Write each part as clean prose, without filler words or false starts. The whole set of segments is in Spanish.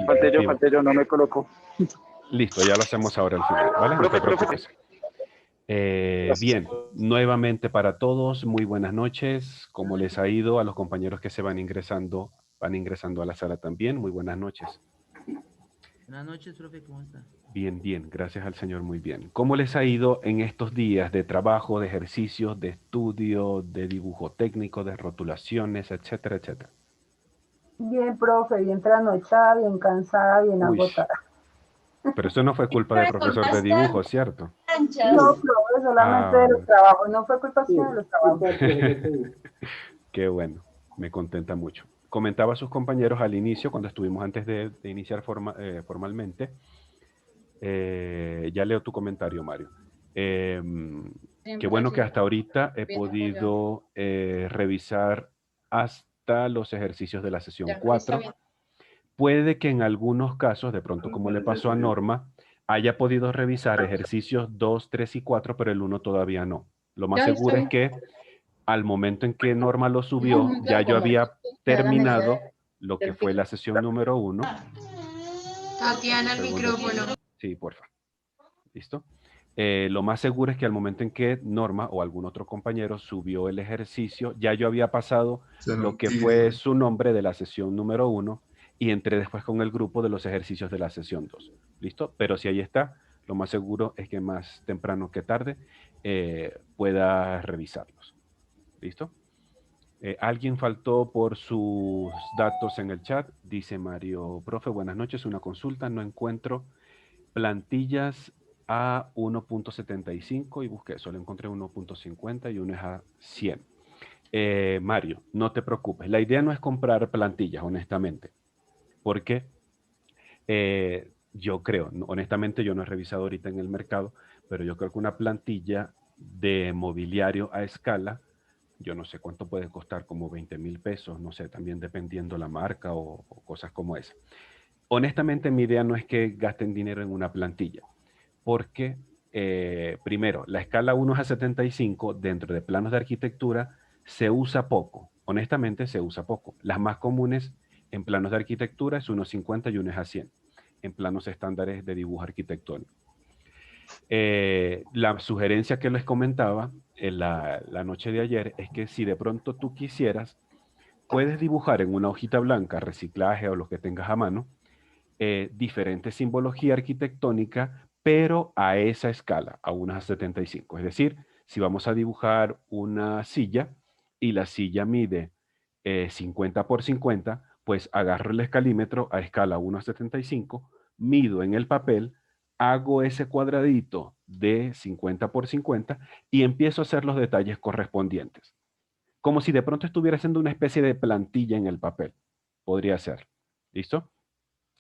Falté yo, no me coloco. Listo, ya lo hacemos ahora al final, ¿vale? No te preocupes. Bien, nuevamente para todos, muy buenas noches. ¿Cómo les ha ido a los compañeros que se van ingresando a la sala también? Muy buenas noches. Buenas noches, profe, ¿cómo está? Bien, bien, gracias al Señor, muy bien. ¿Cómo les ha ido en estos días de trabajo, de ejercicios, de estudio, de dibujo técnico, de rotulaciones, etcétera, etcétera? Bien, profe, bien trasnochada, bien cansada, bien Uy, agotada. pero eso no fue culpa del profesor de dibujo, ¿cierto? No, profe, solamente Ah, de los trabajos, no fue culpa suya de los trabajos. qué bueno, me contenta mucho. Comentaba a sus compañeros al inicio, cuando estuvimos antes de iniciar formalmente. Ya leo tu comentario, Mario. Qué bueno que hasta ahorita he podido revisar hasta los ejercicios de la sesión 4. Puede que en algunos casos, de pronto como le pasó a Norma, haya podido revisar ejercicios 2, 3 y 4, pero el 1 todavía no. Lo más seguro es que al momento en que Norma lo subió, ya yo había terminado lo que fue la sesión número 1. Tatiana, el micrófono. Sí, porfa. ¿Listo? Lo más seguro es que al momento en que Norma o algún otro compañero subió el ejercicio, ya yo había pasado lo que fue su nombre de la sesión número 1 y entré después con el grupo de los ejercicios de la sesión 2. ¿Listo? Pero si ahí está, lo más seguro es que más temprano que tarde pueda revisarlos. ¿Listo? Alguien faltó por sus datos en el chat. Dice Mario, profe, buenas noches, una consulta. No encuentro plantillas a 1.75 y busqué, solo encontré 1.50 y uno es a 100. Mario, no te preocupes. La idea no es comprar plantillas, honestamente, porque yo creo, honestamente yo no he revisado ahorita en el mercado, pero yo creo que una plantilla de mobiliario a escala, yo no sé cuánto puede costar, como 20,000 pesos, no sé, también dependiendo la marca o cosas como esa. Honestamente, mi idea no es que gasten dinero en una plantilla, porque primero, la escala 1 es a 75 dentro de planos de arquitectura se usa poco. Honestamente, se usa poco. Las más comunes en planos de arquitectura es 1.50 y 1 es a 100, en planos estándares de dibujo arquitectónico. La sugerencia que les comentaba en la noche de ayer es que si de pronto tú quisieras, puedes dibujar en una hojita blanca, reciclaje o lo que tengas a mano, diferente simbología arquitectónica, pero a esa escala, a unas 75. Es decir, si vamos a dibujar una silla y la silla mide 50 por 50, pues agarro el escalímetro a escala 1:75, mido en el papel, hago ese cuadradito de 50 por 50 y empiezo a hacer los detalles correspondientes. Como si de pronto estuviera haciendo una especie de plantilla en el papel. Podría ser. ¿Listo?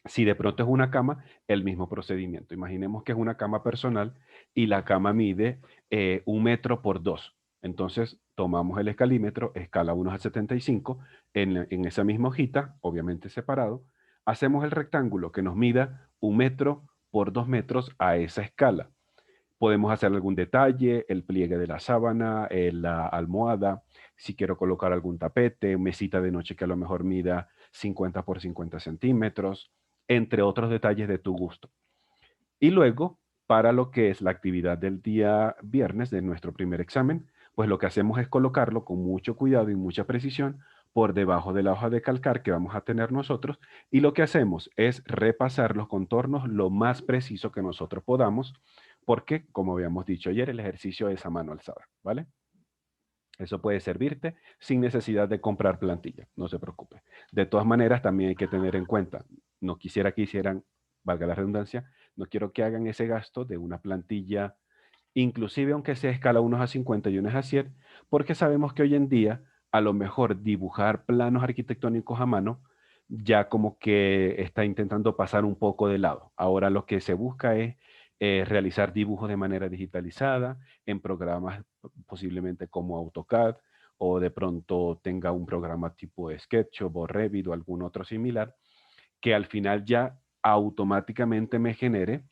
Si de pronto es una cama, el mismo procedimiento. Imaginemos que es una cama personal y la cama mide 1 metro por 2. Entonces tomamos el escalímetro, escala 1:75, en esa misma hojita, obviamente separado, hacemos el rectángulo que nos mida 1 metro por 2 metros a esa escala. Podemos hacer algún detalle, el pliegue de la sábana, la almohada, si quiero colocar algún tapete, mesita de noche que a lo mejor mida 50 por 50 centímetros, entre otros detalles de tu gusto. Y luego, para lo que es la actividad del día viernes de nuestro primer examen, pues lo que hacemos es colocarlo con mucho cuidado y mucha precisión por debajo de la hoja de calcar que vamos a tener nosotros, y lo que hacemos es repasar los contornos lo más preciso que nosotros podamos, porque, como habíamos dicho ayer, el ejercicio es a mano alzada, ¿vale? Eso puede servirte sin necesidad de comprar plantilla, no se preocupe. De todas maneras, también hay que tener en cuenta, no quisiera que hicieran, valga la redundancia, no quiero que hagan ese gasto de una plantilla, inclusive aunque sea escala 1:50 y 1:100, porque sabemos que hoy en día, a lo mejor dibujar planos arquitectónicos a mano, ya como que está intentando pasar un poco de lado. Ahora lo que se busca es realizar dibujos de manera digitalizada en programas posiblemente como AutoCAD, o de pronto tenga un programa tipo SketchUp o Revit o algún otro similar, que al final ya automáticamente me genere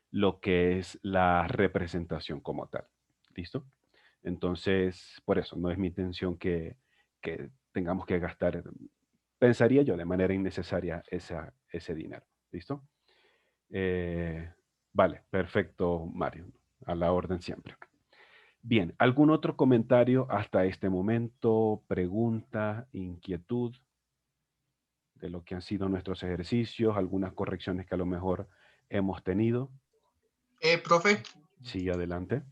lo que es la representación como tal. ¿Listo? Entonces, por eso, no es mi intención que tengamos que gastar pensaría yo, de manera innecesaria ese dinero. ¿Listo? Vale, perfecto, Mario. A la orden siempre. Bien, ¿algún otro comentario hasta este momento? ¿Pregunta, inquietud de lo que han sido nuestros ejercicios? ¿Algunas correcciones que a lo mejor hemos tenido? Profe, Sí, adelante.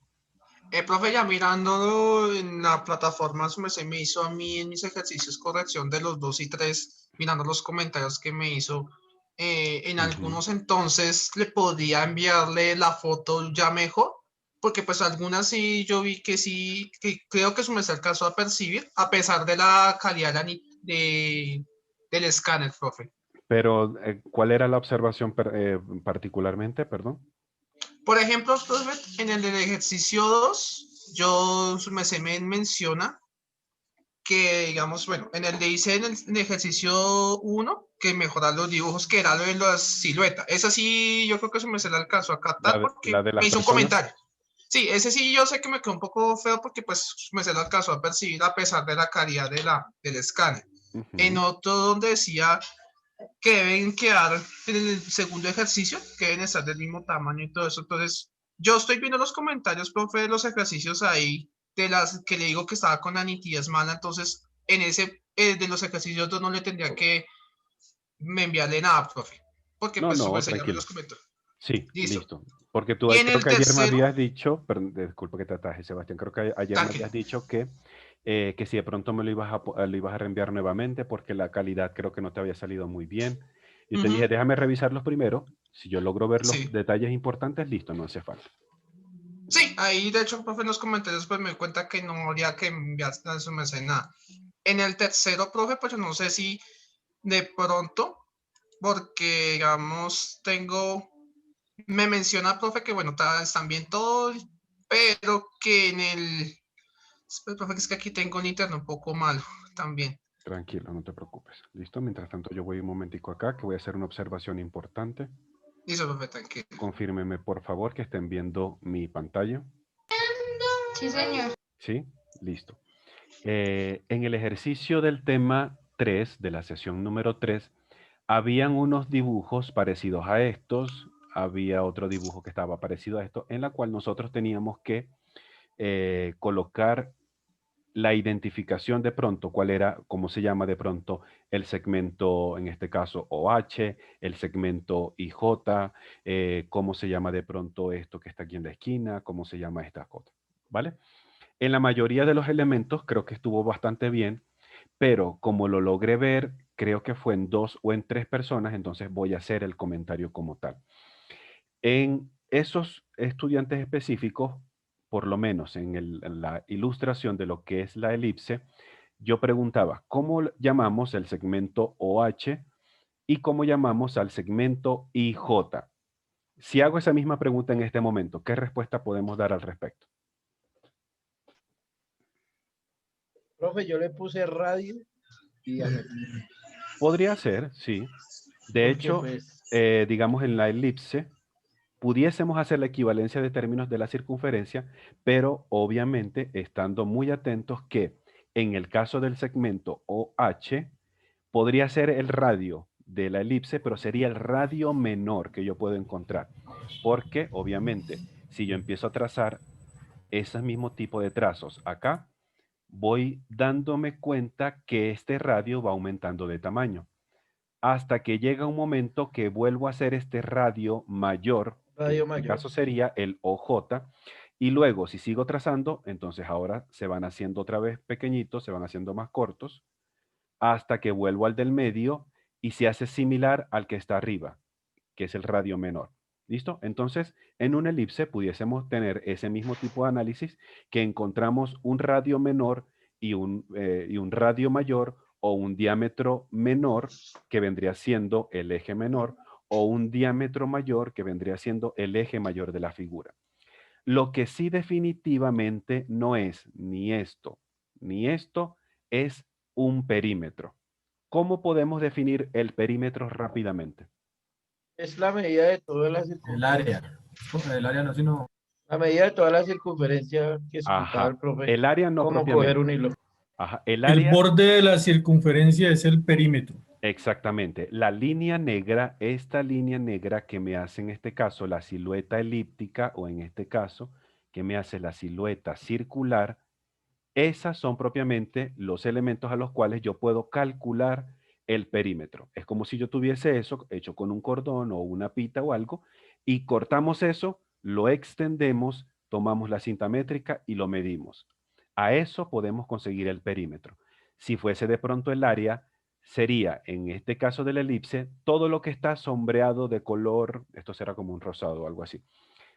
profe, ya mirando en la plataforma, se me hizo a mí en mis ejercicios corrección de los 2 y 3, mirando los comentarios que me hizo. En algunos entonces le podía enviarle la foto ya mejor, porque pues algunas sí yo vi que sí, que creo que su me alcanzó a percibir, a pesar de la calidad del escáner, profe. Pero, ¿cuál era la observación particularmente, perdón? Por ejemplo, profe, en el del ejercicio 2, me menciona que, digamos, bueno, en el de hice en el ejercicio 1, que mejorar los dibujos, que era lo de las siluetas. Esa sí, yo creo que eso me se la alcanzó a captar porque ¿La de las me hizo un personas? comentario. Sí, ese sí yo sé que me quedó un poco feo porque pues me se la alcanzó a percibir a pesar de la calidad del escáner. En otro donde decía que deben quedar en el segundo ejercicio, que deben estar del mismo tamaño y todo eso. Entonces, yo estoy viendo los comentarios, profe, de los ejercicios ahí, de las que le digo que estaba con la nitidez mala. Entonces, en ese de los ejercicios yo no le tendría que me enviarle nada, profe, porque No, pues no, ya me tranquilo. los comentó. Sí, Listo. listo. Porque tú Y en creo el que ayer me tercero, habías dicho, perdón, disculpa que te ataje, Sebastián, creo que ayer me tranquilo. habías dicho que si de pronto me lo ibas a reenviar nuevamente porque la calidad creo que no te había salido muy bien. Y te dije, déjame revisarlos primero. Si yo logro ver los Sí. detalles importantes, listo, no hace falta. Sí, ahí de hecho, profe, en los comentarios pues me di cuenta que no habría que enviar su mensaje nada. En el tercero, profe, pues yo no sé si de pronto, porque digamos, me menciona, profe, que bueno, están bien todos, pero que en el, espera, profe, que es que aquí tengo el internet un poco malo también. Tranquilo, no te preocupes. Listo, mientras tanto yo voy un momentico acá que voy a hacer una observación importante. Listo, profe, tranquilo. Confírmeme por favor que estén viendo mi pantalla. Sí, señor. ¿Sí? Listo. En el ejercicio del tema 3, de la sesión número 3, habían unos dibujos parecidos a estos, había otro dibujo que estaba parecido a esto, en la cual nosotros teníamos que colocar la identificación de pronto, cuál era, cómo se llama de pronto el segmento, en este caso OH, el segmento IJ, cómo se llama de pronto esto que está aquí en la esquina, cómo se llama esta cosa, ¿vale? En la mayoría de los elementos creo que estuvo bastante bien, pero como lo logré ver, creo que fue en 2 o en 3 personas, entonces voy a hacer el comentario como tal. En esos estudiantes específicos, por lo menos en la ilustración de lo que es la elipse, yo preguntaba, ¿cómo llamamos el segmento OH y cómo llamamos al segmento IJ? Si hago esa misma pregunta en este momento, ¿qué respuesta podemos dar al respecto? Profe, yo le puse radio y diametría. Podría ser, sí. De Porque hecho, pues, digamos en la elipse, pudiésemos hacer la equivalencia de términos de la circunferencia, pero obviamente estando muy atentos que en el caso del segmento OH, podría ser el radio de la elipse, pero sería el radio menor que yo puedo encontrar. Porque obviamente, si yo empiezo a trazar ese mismo tipo de trazos acá, voy dándome cuenta que este radio va aumentando de tamaño hasta que llega un momento que vuelvo a hacer este radio mayor, que en radio este mayor. caso sería el OJ, y luego si sigo trazando, entonces ahora se van haciendo otra vez pequeñitos, se van haciendo más cortos, hasta que vuelvo al del medio y se hace similar al que está arriba, que es el radio menor. ¿Listo? Entonces, en una elipse pudiésemos tener ese mismo tipo de análisis que encontramos un radio menor y un radio mayor o un diámetro menor que vendría siendo el eje menor o un diámetro mayor que vendría siendo el eje mayor de la figura. Lo que sí definitivamente no es ni esto es un perímetro. ¿Cómo podemos definir el perímetro rápidamente? Es la medida de toda la El circunferencia. área. El área no, sino La medida de toda la circunferencia que explicaba Ajá. el profe, El área no cómo coger propiamente. un hilo. Ajá, el El área, borde de la circunferencia es el perímetro. exactamente. La línea negra, esta línea negra que me hace en este caso la silueta elíptica o en este caso que me hace la silueta circular, esas son propiamente los elementos a los cuales yo puedo calcular el perímetro. Es como si yo tuviese eso hecho con un cordón o una pita o algo y cortamos eso, lo extendemos, tomamos la cinta métrica y lo medimos. A eso podemos conseguir el perímetro. Si fuese de pronto el área, sería en este caso de la elipse, todo lo que está sombreado de color, esto será como un rosado o algo así,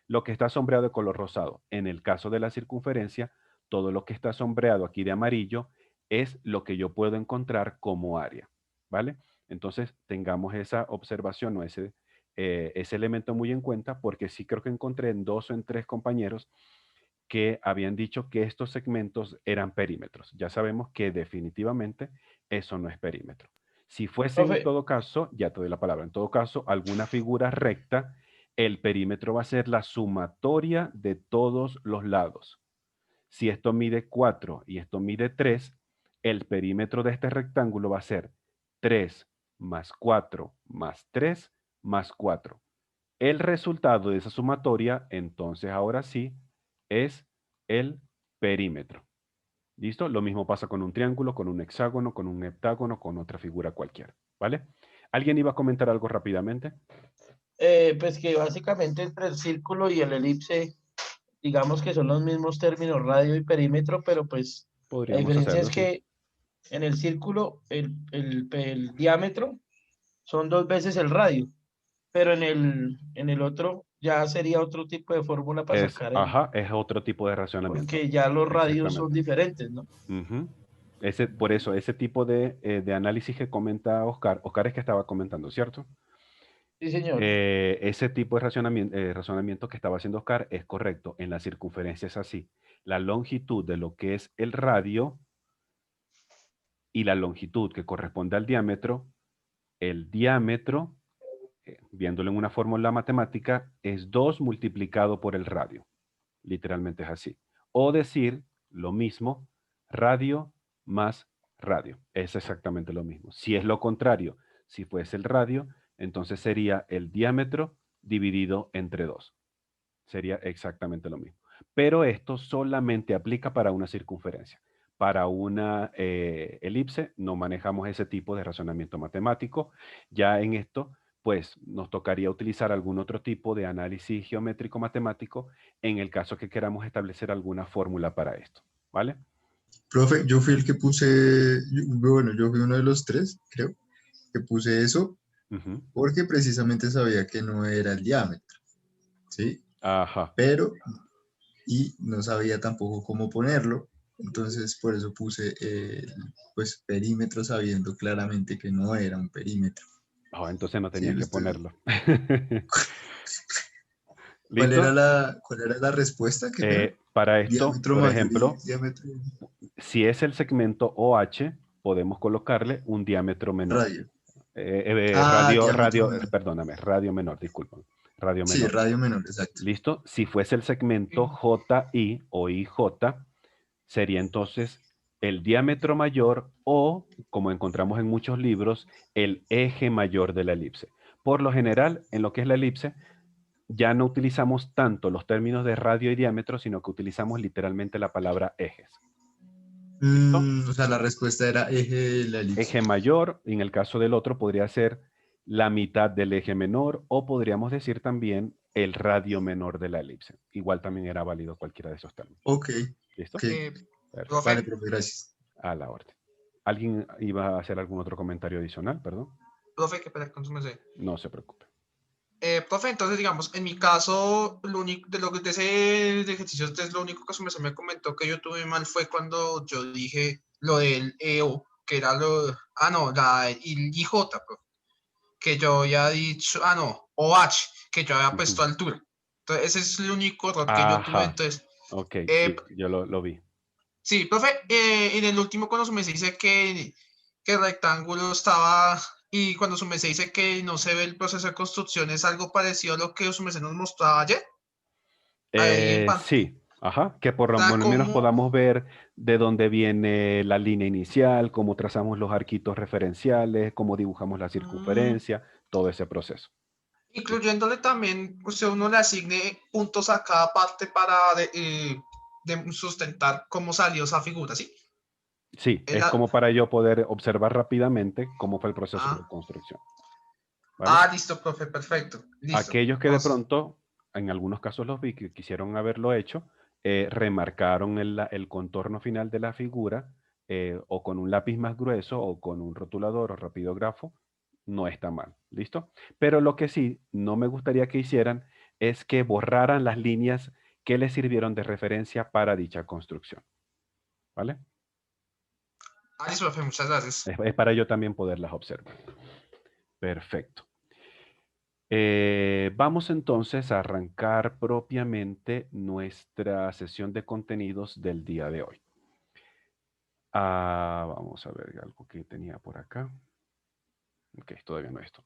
lo que está sombreado de color rosado. En el caso de la circunferencia, todo lo que está sombreado aquí de amarillo es lo que yo puedo encontrar como área, ¿vale? Entonces, tengamos esa observación o ese elemento muy en cuenta, porque sí creo que encontré en 2 o en 3 compañeros que habían dicho que estos segmentos eran perímetros. Ya sabemos que definitivamente eso no es perímetro. Si fuese en Profe, todo caso, ya te doy la palabra, en todo caso, alguna figura recta, el perímetro va a ser la sumatoria de todos los lados. Si esto mide 4 y esto mide 3, el perímetro de este rectángulo va a ser 3 más 4 más 3 más 4. El resultado de esa sumatoria, entonces ahora sí, es el perímetro. ¿Listo? Lo mismo pasa con un triángulo, con un hexágono, con un heptágono, con otra figura cualquiera. ¿Vale? ¿Alguien iba a comentar algo rápidamente? pues que básicamente entre el círculo y el elipse, digamos que son los mismos términos, radio y perímetro, pero pues la Podríamos diferencia hacerlo, es sí. que en el círculo el diámetro son 2 veces el radio, pero en el otro ya sería otro tipo de fórmula para sacar Ajá, es otro tipo de racionamiento. porque ya los radios son Exactamente. diferentes, ¿no? Ujú. Por eso, ese tipo de análisis que comenta Oscar, Oscar es que estaba comentando, ¿cierto? Sí, señor. Ese tipo de razonamiento que estaba haciendo Oscar es correcto. En la circunferencia es así. La longitud de lo que es el radio y la longitud que corresponde al diámetro, el diámetro, viéndolo en una fórmula matemática, es 2 multiplicado por el radio. Literalmente es así. O decir lo mismo, radio más radio. Es exactamente lo mismo. Si es lo contrario, si fuese el radio, entonces sería el diámetro dividido entre 2. Sería exactamente lo mismo. Pero esto solamente aplica para una circunferencia. Para una elipse no manejamos ese tipo de razonamiento matemático. Ya en esto, pues nos tocaría utilizar algún otro tipo de análisis geométrico matemático en el caso que queramos establecer alguna fórmula para esto. ¿Vale? Profe, yo fui el que puse, bueno, yo fui uno de los 3, creo, que puse eso Ujú. porque precisamente sabía que no era el diámetro, ¿sí? Ajá. Pero, y no sabía tampoco cómo ponerlo, entonces por eso puse pues perímetro sabiendo claramente que no era un perímetro. Oh, entonces no ¿Sí tenías me que estoy- ponerlo. ¿Cuál ¿Listo? cuál era la respuesta? ¿Qué pena? Para esto, Diámetro por mayor ejemplo, y diámetro si es el segmento OH, podemos colocarle un diámetro menor. radio. Diámetro menor. Perdóname, radio menor, disculpa. Radio Sí, menor. radio menor, exacto. ¿Listo? Si fuese el segmento JI o IJ, sería entonces el diámetro mayor o, como encontramos en muchos libros, el eje mayor de la elipse. Por lo general, en lo que es la elipse, ya no utilizamos tanto los términos de radio y diámetro, sino que utilizamos literalmente la palabra ejes. ¿Listo? O sea, la respuesta era eje de la elipse. Eje mayor, y en el caso del otro podría ser la mitad del eje menor, o podríamos decir también el radio menor de la elipse. Igual también era válido cualquiera de esos términos. Ok, ¿Listo? ok. Perfecto. Profe, Vale, profe, gracias. A la orden. ¿Alguien iba a hacer algún otro comentario adicional? Perdón. profe, qué pena con su merced. No se preocupe. Profe, entonces, digamos, en mi caso, lo único, de ese ejercicio, es lo único que su merced me comentó que yo tuve mal fue cuando yo dije lo del EO, que era lo, no, el IJ, profe, que yo había dicho, no, OH, que yo había puesto altura. Entonces, ese es el único error que yo tuve, Ajá. entonces, Ok, sí, yo lo vi. sí, profe, en el último cuando su merced dice que el rectángulo estaba, y cuando su merced dice que no se ve el proceso de construcción, ¿es algo parecido a lo que su merced nos mostraba ayer? Ahí en Sí, Ajá, que por lo sea, menos ¿cómo? podamos ver de dónde viene la línea inicial, cómo trazamos los arquitos referenciales, cómo dibujamos la Mm, circunferencia, todo ese proceso. incluyéndole también, o sea, uno le asigne puntos a cada parte para de sustentar cómo salió esa figura, ¿sí? Sí, Es es la- como para yo poder observar rápidamente cómo fue el proceso de ah, construcción. ¿Vale? listo, profe, perfecto. Listo. Aquellos que de Entonces, pronto, en algunos casos los vi que quisieron haberlo hecho, remarcaron el contorno final de la figura o con un lápiz más grueso o con un rotulador o rapidógrafo, no está mal, ¿listo? Pero lo que sí no me gustaría que hicieran es que borraran las líneas que les sirvieron de referencia para dicha construcción, ¿vale? listo, profe, muchas gracias. Es para yo también poderlas observar. Perfecto. Vamos entonces a arrancar propiamente nuestra sesión de contenidos del día de hoy. Vamos a ver algo que tenía por acá. Ok, todavía no esto.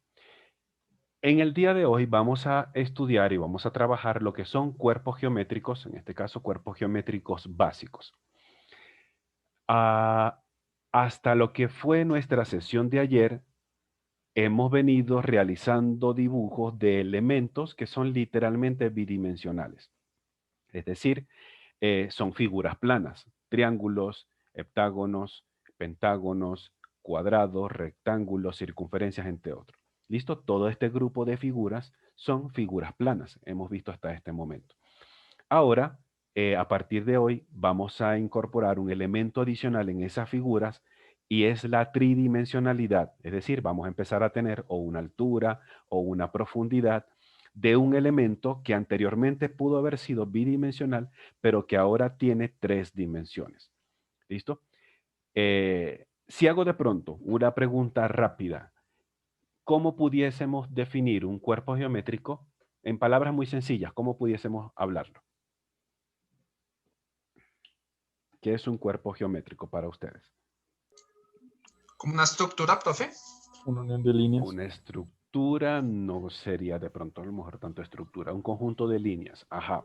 En el día de hoy vamos a estudiar y vamos a trabajar lo que son cuerpos geométricos, en este caso cuerpos geométricos básicos. Hasta lo que fue nuestra sesión de ayer, hemos venido realizando dibujos de elementos que son literalmente bidimensionales. Es decir, son figuras planas, triángulos, heptágonos, pentágonos, cuadrados, rectángulos, circunferencias, entre otros. ¿Listo? Todo este grupo de figuras son figuras planas, hemos visto hasta este momento. Ahora, a partir de hoy, vamos a incorporar un elemento adicional en esas figuras y es la tridimensionalidad. Es decir, vamos a empezar a tener o una altura o una profundidad de un elemento que anteriormente pudo haber sido bidimensional, pero que ahora tiene 3 dimensiones. ¿Listo? Si hago de pronto una pregunta rápida, ¿cómo pudiésemos definir un cuerpo geométrico? En palabras muy sencillas, ¿cómo pudiésemos hablarlo? ¿Qué es un cuerpo geométrico para ustedes? ¿Como una estructura, profe? Una unión de líneas. Una estructura no sería de pronto a lo mejor tanto estructura, un conjunto de líneas, ajá.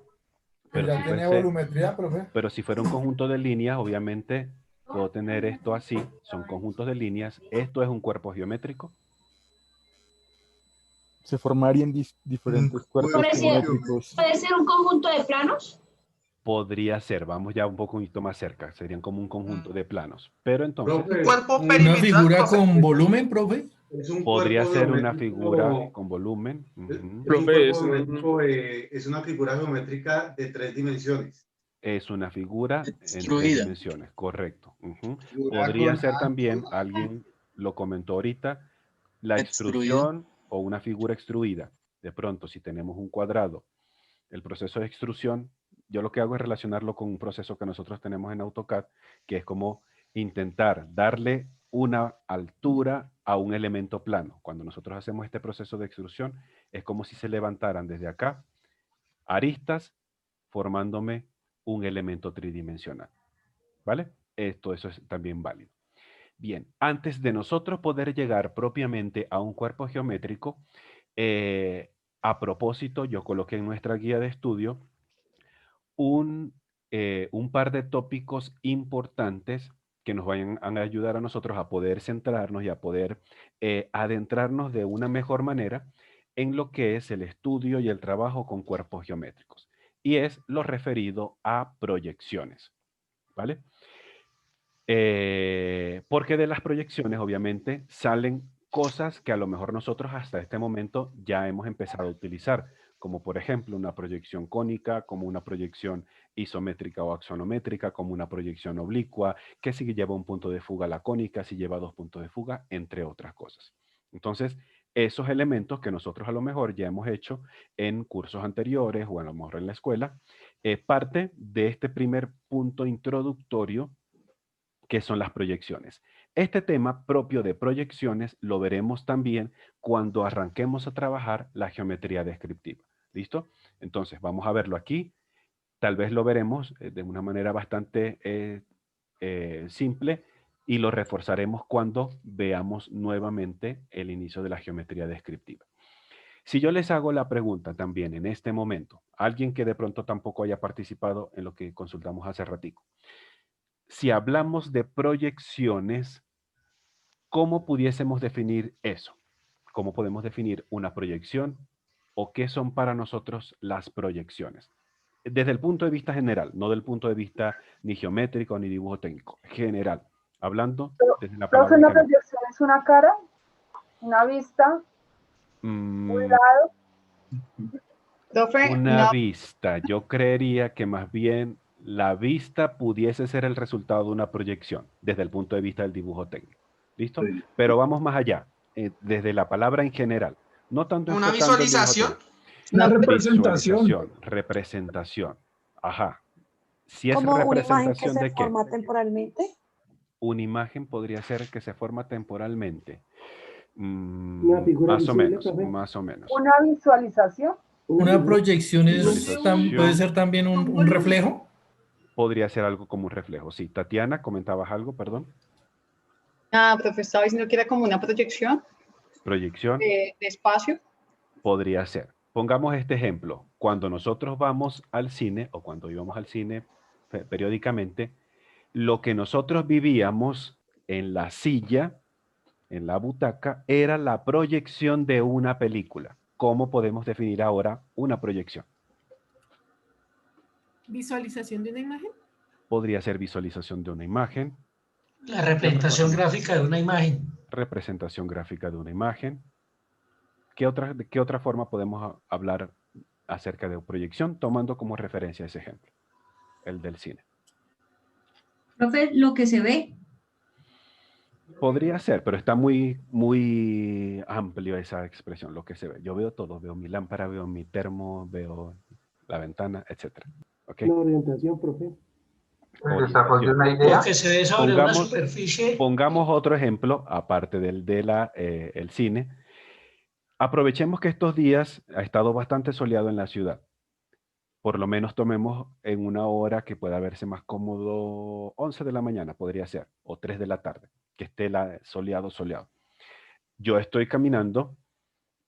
Pero Ya si tiene fuese, volumetría, profe. pero si fuera un conjunto de líneas, obviamente puedo tener esto así, son conjuntos de líneas. Esto es un cuerpo geométrico. Se formarían diferentes cuerpos cuerpo geométricos. ¿Puede ser un conjunto de planos? Podría ser, vamos ya un poquito más cerca, serían como un conjunto de planos. Pero entonces Un cuerpo Una perimetral, figura profe. con volumen, profe. Es un podría cuerpo ser una figura geométrico, con volumen. es Ujú. un Profe, cuerpo geométrico, es una figura geométrica de 3 dimensiones. Es una figura en 3 Extruida. dimensiones, correcto. Ujú. Figura Podría con ser ancho, también, alguien lo comentó ahorita, la extrusión o una figura extruida. De pronto, si tenemos un cuadrado, el proceso de extrusión, yo lo que hago es relacionarlo con un proceso que nosotros tenemos en AutoCAD, que es como intentar darle una altura a un elemento plano. Cuando nosotros hacemos este proceso de extrusión, es como si se levantaran desde acá aristas formándome un elemento tridimensional. ¿Vale? Eso es también válido. Bien, antes de nosotros poder llegar propiamente a un cuerpo geométrico, a propósito, yo coloqué en nuestra guía de estudio un par de tópicos importantes que nos vayan a ayudar a nosotros a poder centrarnos y a poder adentrarnos de una mejor manera en lo que es el estudio y el trabajo con cuerpos geométricos. Y es lo referido a proyecciones, ¿vale? Porque de las proyecciones, obviamente, salen cosas que a lo mejor nosotros hasta este momento ya hemos empezado a utilizar, como por ejemplo una proyección cónica, como una proyección isométrica o axonométrica, como una proyección oblicua, que si lleva un punto de fuga la cónica, si lleva 2 puntos de fuga, entre otras cosas. Entonces, esos elementos que nosotros a lo mejor ya hemos hecho en cursos anteriores o a lo mejor en la escuela, parte de este primer punto introductorio que son las proyecciones. Este tema propio de proyecciones lo veremos también cuando arranquemos a trabajar la geometría descriptiva. ¿Listo? Entonces, vamos a verlo aquí. Tal vez lo veremos de una manera bastante simple y lo reforzaremos cuando veamos nuevamente el inicio de la geometría descriptiva. Si yo les hago la pregunta también en este momento, alguien que de pronto tampoco haya participado en lo que consultamos hace ratico, si hablamos de proyecciones, ¿cómo pudiésemos definir eso? ¿Cómo podemos definir una proyección o qué son para nosotros las proyecciones? Desde el punto de vista general, no del punto de vista ni geométrico ni dibujo técnico, general, hablando desde la Profe, palabra una general. proyección es una cara, una vista, un lado. Profe, Una no. vista, yo creería que más bien la vista pudiese ser el resultado de una proyección, desde el punto de vista del dibujo técnico. ¿Listo? Pero vamos más allá, desde la palabra en general. No tanto ¿Una enfocando el dibujo visualización? técnico. Una representación. Visualización, representación. Ajá. Si es Como una imagen que representación se de qué, forma temporalmente. una imagen podría ser que se forma temporalmente. Una figura Más o visible, menos, profe. más o menos. Una visualización. Una proyección Visualización. puede ser también un reflejo. Podría ser algo como un reflejo. Sí, Tatiana, comentabas algo, perdón. Ah, profe, estaba diciendo que era como una proyección Proyección. de espacio. Podría ser. Pongamos este ejemplo. Cuando nosotros vamos al cine o cuando íbamos al cine periódicamente, lo que nosotros vivíamos en la silla, en la butaca, era la proyección de una película. ¿Cómo podemos definir ahora una proyección? ¿Visualización de una imagen? Podría ser visualización de una imagen. La representación gráfica de una imagen. Representación gráfica de una imagen. ¿De qué otra forma podemos hablar acerca de proyección tomando como referencia ese ejemplo? El del cine. Profe, lo que se ve. Podría ser, pero está muy amplio esa expresión, lo que se ve. Yo veo todo, veo mi lámpara, veo mi termo, veo la ventana, etc. ¿Okay? La orientación, profe. Orientación. Lo que se ve sobre una superficie. Pongamos otro ejemplo, aparte del de el cine. Aprovechemos que estos días ha estado bastante soleado en la ciudad. Por lo menos tomemos en una hora que pueda verse más cómodo, 11 de la mañana podría ser, o 3 de la tarde, que esté soleado. Yo estoy caminando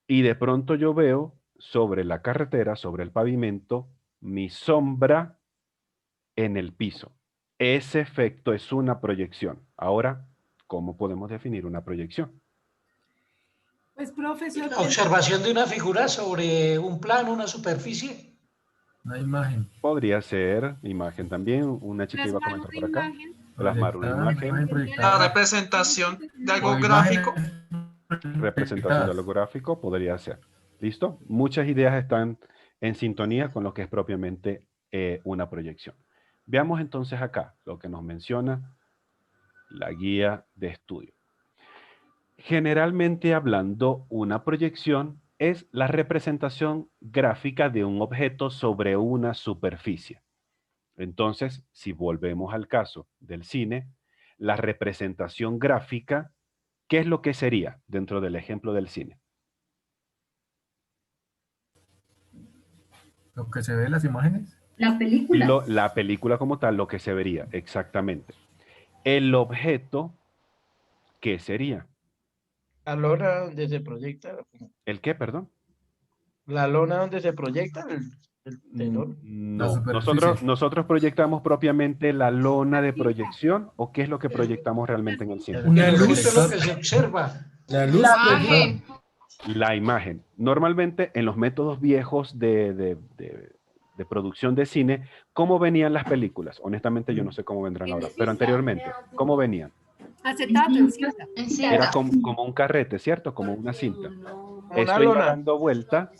y de pronto yo veo sobre la carretera, sobre el pavimento, mi sombra en el piso. Ese efecto es una proyección. Ahora, ¿cómo podemos definir una proyección? Pues, profesor. La observación de una figura sobre un plano, una superficie. Una imagen. Podría ser imagen también. Una chica iba a comentar por acá. Plasmar una imagen. La representación de algo gráfico. Representación de algo gráfico podría ser. ¿Listo? Muchas ideas están en sintonía con lo que es propiamente una proyección. Veamos entonces acá lo que nos menciona la guía de estudio. Generalmente hablando, una proyección es la representación gráfica de un objeto sobre una superficie. Entonces, si volvemos al caso del cine, la representación gráfica, ¿qué es lo que sería dentro del ejemplo del cine? Lo que se ve en las imágenes. La película. La película como tal, lo que se vería, exactamente. El objeto, ¿qué sería? La lona donde se proyecta. ¿El qué, perdón? La lona donde se proyecta el telón. No, nosotros proyectamos propiamente la lona de proyección, ¿o qué es lo que proyectamos realmente en el cine? Una luz es lo que se observa. La luz. La imagen. Normalmente en los métodos viejos de producción de cine, ¿cómo venían las películas? Honestamente yo no sé cómo vendrán ahora, pero anteriormente, ¿cómo venían? Acetato, en cinta. Era como un carrete, ¿cierto? Como una cinta. Eso iba lona. dando vuelta.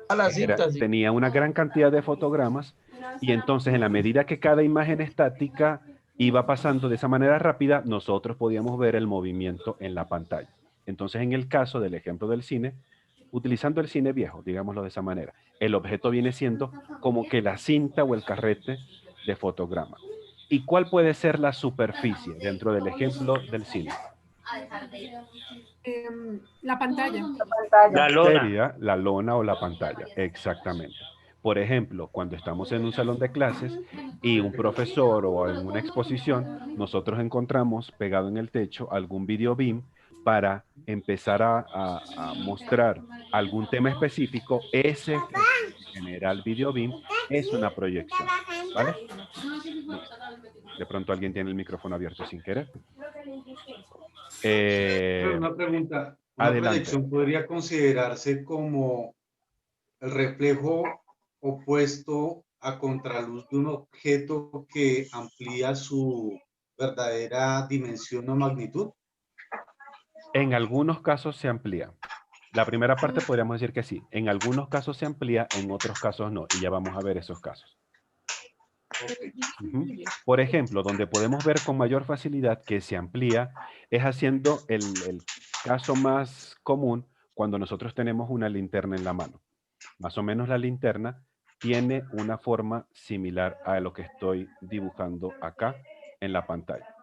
A la cinta, sí. Tenía una gran cantidad de fotogramas y entonces en la medida que cada imagen estática iba pasando de esa manera rápida, nosotros podíamos ver el movimiento en la pantalla. Entonces en el caso del ejemplo del cine, utilizando el cine viejo, digámoslo de esa manera, el objeto viene siendo como que la cinta o el carrete de fotograma. ¿Y cuál puede ser la superficie dentro del ejemplo del cine? La pantalla. La lona. Sería la lona o la pantalla, exactamente. Por ejemplo, cuando estamos en un salón de clases y un profesor o en una exposición, nosotros encontramos pegado en el techo algún video beam para empezar a mostrar algún tema específico, ese efecto que genera el video beam es una proyección, ¿vale? De pronto alguien tiene el micrófono abierto sin querer. Una pregunta. ¿Una Adelante. proyección podría considerarse como el reflejo opuesto a contraluz de un objeto que amplía su verdadera dimensión o magnitud? En algunos casos se amplía. La primera parte podríamos decir que sí. En algunos casos se amplía, en otros casos no. Y ya vamos a ver esos casos. Por ejemplo, donde podemos ver con mayor facilidad que se amplía es haciendo el caso más común cuando nosotros tenemos una linterna en la mano. Más o menos la linterna tiene una forma similar a lo que estoy dibujando acá en la pantalla.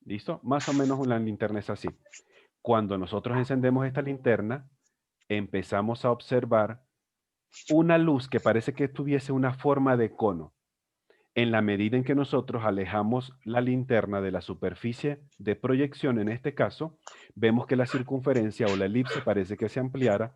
¿Listo? Más o menos una linterna es así. Cuando nosotros encendemos esta linterna, empezamos a observar una luz que parece que tuviese una forma de cono. En la medida en que nosotros alejamos la linterna de la superficie de proyección, en este caso, vemos que la circunferencia o la elipse parece que se ampliara.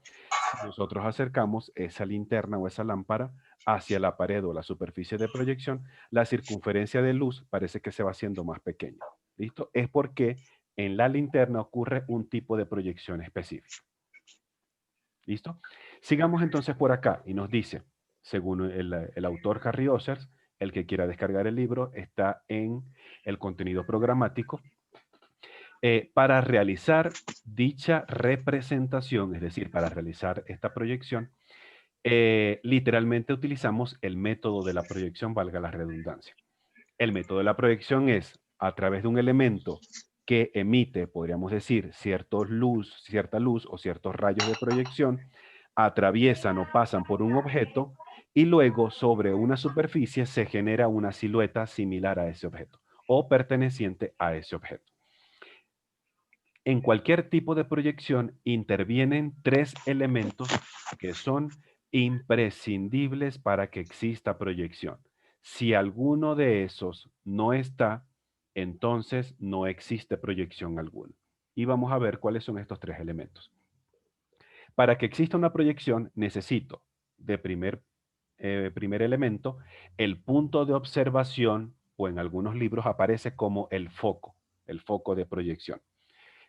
Si nosotros acercamos esa linterna o esa lámpara hacia la pared o la superficie de proyección, la circunferencia de luz parece que se va haciendo más pequeña. ¿Listo? Es porque en la linterna ocurre un tipo de proyección específico. ¿Listo? Sigamos entonces por acá y nos dice, según el autor Harry Ossers, el que quiera descargar el libro está en el contenido programático. Para realizar dicha representación, es decir, para realizar esta proyección, literalmente utilizamos el método de la proyección, valga la redundancia. El método de la proyección es a través de un elemento que emite, podríamos decir, cierta luz o ciertos rayos de proyección, atraviesan o pasan por un objeto y luego sobre una superficie se genera una silueta similar a ese objeto o perteneciente a ese objeto. En cualquier tipo de proyección intervienen tres elementos que son imprescindibles para que exista proyección. Si alguno de esos no está, entonces no existe proyección alguna. Y vamos a ver cuáles son estos tres elementos. Para que exista una proyección necesito de primer elemento el punto de observación, o en algunos libros aparece como el foco de proyección.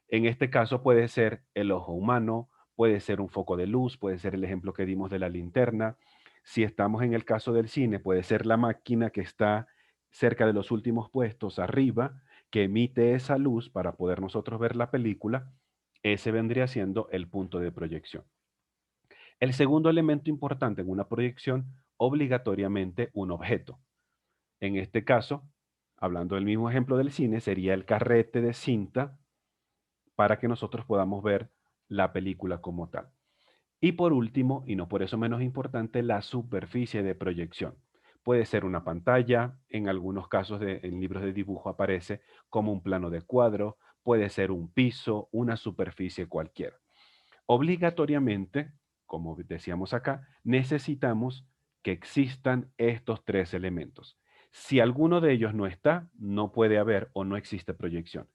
En este caso puede ser el ojo humano, puede ser un foco de luz, puede ser el ejemplo que dimos de la linterna. Si estamos en el caso del cine, puede ser la máquina que está cerca de los últimos puestos arriba, que emite esa luz para poder nosotros ver la película. Ese vendría siendo el punto de proyección. El segundo elemento importante en una proyección, obligatoriamente un objeto. En este caso, hablando del mismo ejemplo del cine, sería el carrete de cinta para que nosotros podamos ver la película como tal. Y por último, y no por eso menos importante, la superficie de proyección. Puede ser una pantalla, en algunos casos en libros de dibujo aparece como un plano de cuadro, puede ser un piso, una superficie cualquiera. Obligatoriamente, como decíamos acá, necesitamos que existan estos tres elementos. Si alguno de ellos no está, no puede haber o no existe proyección.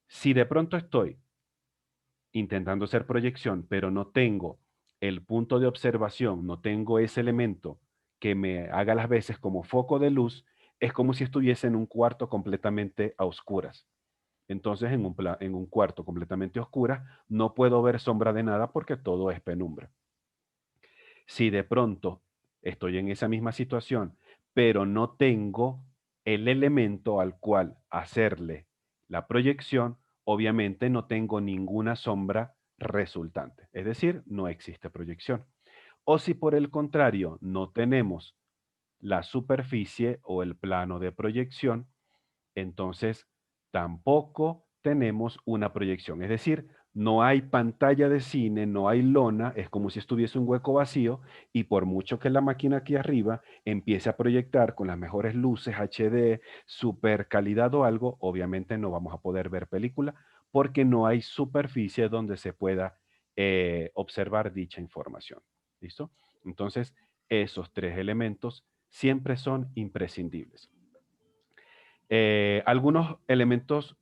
Si de pronto estoy intentando hacer proyección, pero no tengo el punto de observación, no tengo ese elemento que me haga las veces como foco de luz, es como si estuviese en un cuarto completamente a oscuras. Entonces, en un cuarto completamente oscura, no puedo ver sombra de nada porque todo es penumbra. Si de pronto estoy en esa misma situación, pero no tengo el elemento al cual hacerle la proyección, obviamente no tengo ninguna sombra resultante. Es decir, no existe proyección. O si por el contrario no tenemos la superficie o el plano de proyección, entonces tampoco tenemos una proyección. Es decir, no hay pantalla de cine, no hay lona, es como si estuviese un hueco vacío y por mucho que la máquina aquí arriba empiece a proyectar con las mejores luces HD, super calidad o algo, obviamente no vamos a poder ver película porque no hay superficie donde se pueda observar dicha información. ¿Listo? Entonces, esos tres elementos siempre son imprescindibles. Algunos elementos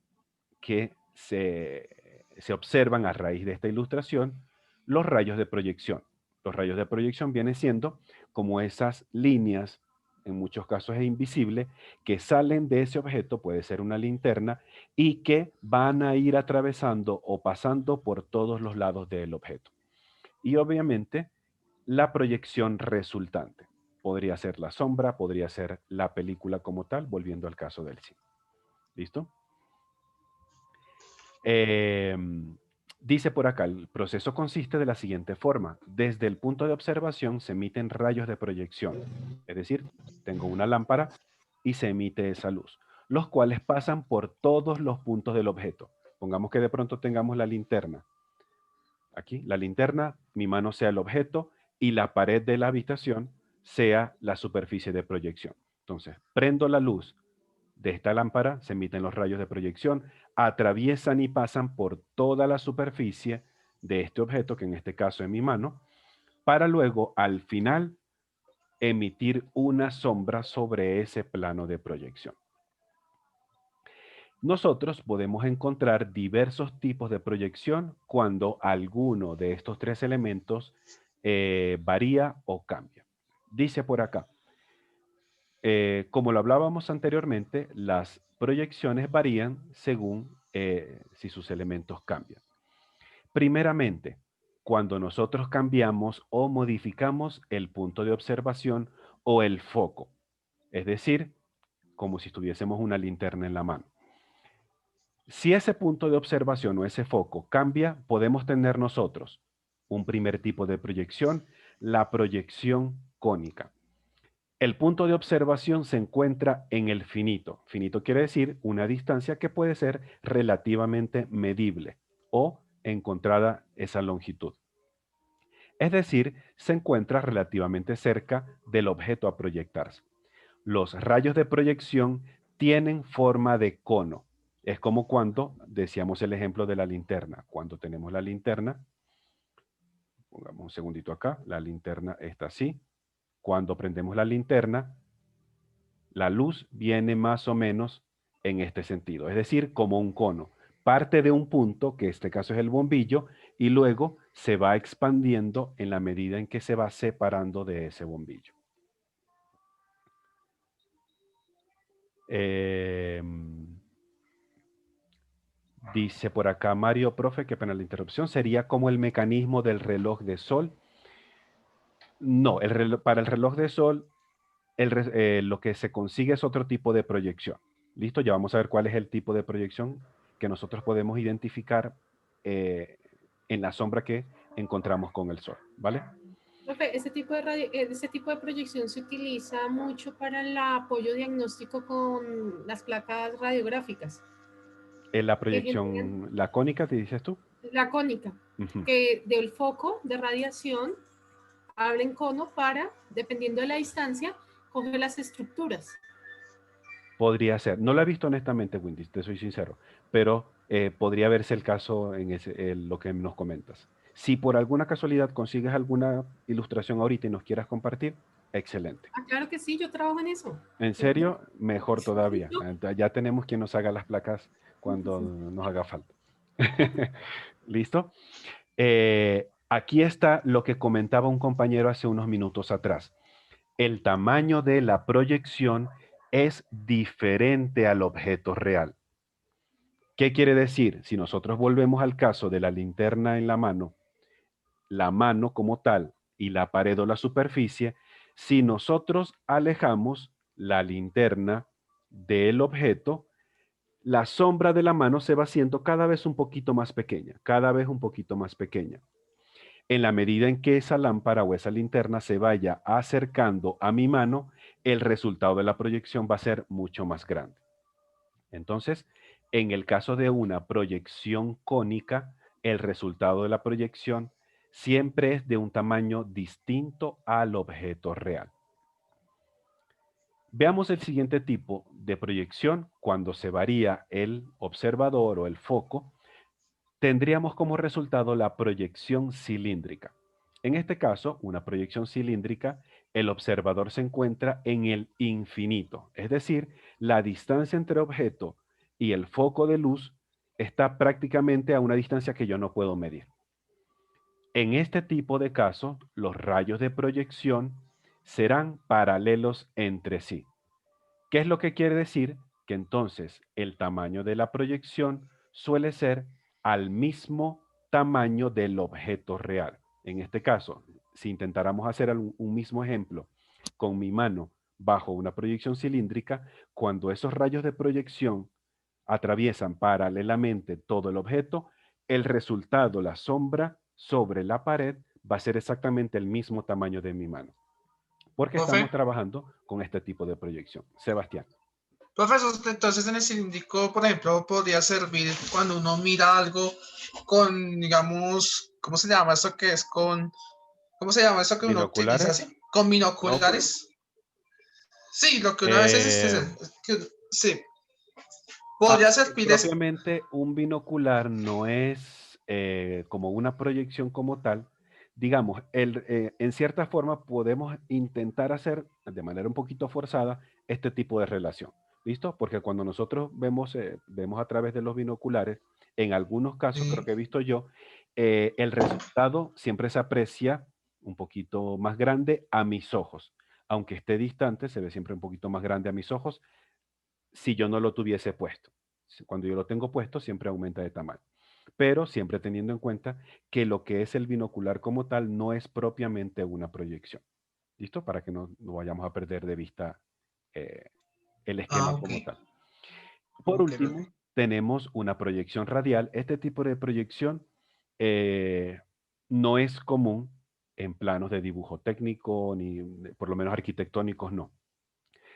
que se observan a raíz de esta ilustración, los rayos de proyección. Los rayos de proyección vienen siendo como esas líneas, en muchos casos es invisible, que salen de ese objeto, puede ser una linterna, y que van a ir atravesando o pasando por todos los lados del objeto. Y obviamente la proyección resultante. Podría ser la sombra, podría ser la película como tal, volviendo al caso del cine. ¿Listo? Dice por acá, el proceso consiste de la siguiente forma. Desde el punto de observación se emiten rayos de proyección. Es decir, tengo una lámpara y se emite esa luz, los cuales pasan por todos los puntos del objeto. Pongamos que de pronto tengamos la linterna. Aquí, la linterna, mi mano sea el objeto y la pared de la habitación sea la superficie de proyección. Entonces, prendo la luz de esta lámpara, se emiten los rayos de proyección, atraviesan y pasan por toda la superficie de este objeto, que en este caso es mi mano, para luego, al final, emitir una sombra sobre ese plano de proyección. Nosotros podemos encontrar diversos tipos de proyección cuando alguno de estos tres elementos varía o cambia. Dice por acá, como lo hablábamos anteriormente, las proyecciones varían según si sus elementos cambian. Primeramente, cuando nosotros cambiamos o modificamos el punto de observación o el foco, es decir, como si tuviésemos una linterna en la mano. Si ese punto de observación o ese foco cambia, podemos tener nosotros un primer tipo de proyección, la proyección cónica. El punto de observación se encuentra en el finito. Finito quiere decir una distancia que puede ser relativamente medible o encontrada esa longitud. Es decir, se encuentra relativamente cerca del objeto a proyectarse. Los rayos de proyección tienen forma de cono. Es como cuando decíamos el ejemplo de la linterna. Cuando tenemos la linterna, pongamos un segundito acá, la linterna está así. Cuando prendemos la linterna, la luz viene más o menos en este sentido, es decir, como un cono. Parte de un punto, que en este caso es el bombillo, y luego se va expandiendo en la medida en que se va separando de ese bombillo. Dice por acá Mario, profe, qué pena la interrupción, sería como el mecanismo del reloj de sol. No, para el reloj de sol, lo que se consigue es otro tipo de proyección. ¿Listo? Ya vamos a ver cuál es el tipo de proyección que nosotros podemos identificar en la sombra que encontramos con el sol, ¿vale? Profe, ese tipo de proyección se utiliza mucho para el apoyo diagnóstico con las placas radiográficas. La proyección, la cónica, ¿te dices tú? La cónica, que del foco de radiación abre en cono para, dependiendo de la distancia, coge las estructuras. Podría ser. No lo he visto honestamente, Wendy, te soy sincero, pero podría verse el caso en lo que nos comentas. Si por alguna casualidad consigues alguna ilustración ahorita y nos quieras compartir, excelente. Ah, claro que sí, yo trabajo en eso. ¿En serio? Mejor todavía. Ya tenemos quien nos haga las placas cuando nos haga falta. ¿Listo? Aquí está lo que comentaba un compañero hace unos minutos atrás. El tamaño de la proyección es diferente al objeto real. ¿Qué quiere decir? Si nosotros volvemos al caso de la linterna en la mano como tal y la pared o la superficie, si nosotros alejamos la linterna del objeto, la sombra de la mano se va haciendo cada vez un poquito más pequeña, cada vez un poquito más pequeña. En la medida en que esa lámpara o esa linterna se vaya acercando a mi mano, el resultado de la proyección va a ser mucho más grande. Entonces, en el caso de una proyección cónica, el resultado de la proyección siempre es de un tamaño distinto al objeto real. Veamos el siguiente tipo de proyección. Cuando se varía el observador o el foco, tendríamos como resultado la proyección cilíndrica. En este caso, una proyección cilíndrica, el observador se encuentra en el infinito, es decir, la distancia entre objeto y el foco de luz está prácticamente a una distancia que yo no puedo medir. En este tipo de casos, los rayos de proyección serán paralelos entre sí. ¿Qué es lo que quiere decir? Que entonces el tamaño de la proyección suele ser al mismo tamaño del objeto real. En este caso, si intentáramos hacer un mismo ejemplo con mi mano bajo una proyección cilíndrica, cuando esos rayos de proyección atraviesan paralelamente todo el objeto, el resultado, la sombra sobre la pared, va a ser exactamente el mismo tamaño de mi mano. Porque estamos trabajando con este tipo de proyección. Sebastián. Profesor, entonces en el cilíndrico, por ejemplo, podría servir cuando uno mira algo con, digamos, ¿cómo se llama eso que es con, ¿cómo se llama eso que uno utiliza así? Con binoculares. Sí, lo que una vez sí. Podría servir. Propiamente un binocular no es como una proyección como tal. Digamos, en cierta forma podemos intentar hacer de manera un poquito forzada este tipo de relación. ¿Listo? Porque cuando nosotros vemos a través de los binoculares, en algunos casos, creo que he visto yo, el resultado siempre se aprecia un poquito más grande a mis ojos. Aunque esté distante, se ve siempre un poquito más grande a mis ojos si yo no lo tuviese puesto. Cuando yo lo tengo puesto, siempre aumenta de tamaño. Pero siempre teniendo en cuenta que lo que es el binocular como tal no es propiamente una proyección. ¿Listo? Para que no vayamos a perder de vista el esquema como tal. Por último, tenemos una proyección radial. Este tipo de proyección no es común en planos de dibujo técnico, ni por lo menos arquitectónicos no.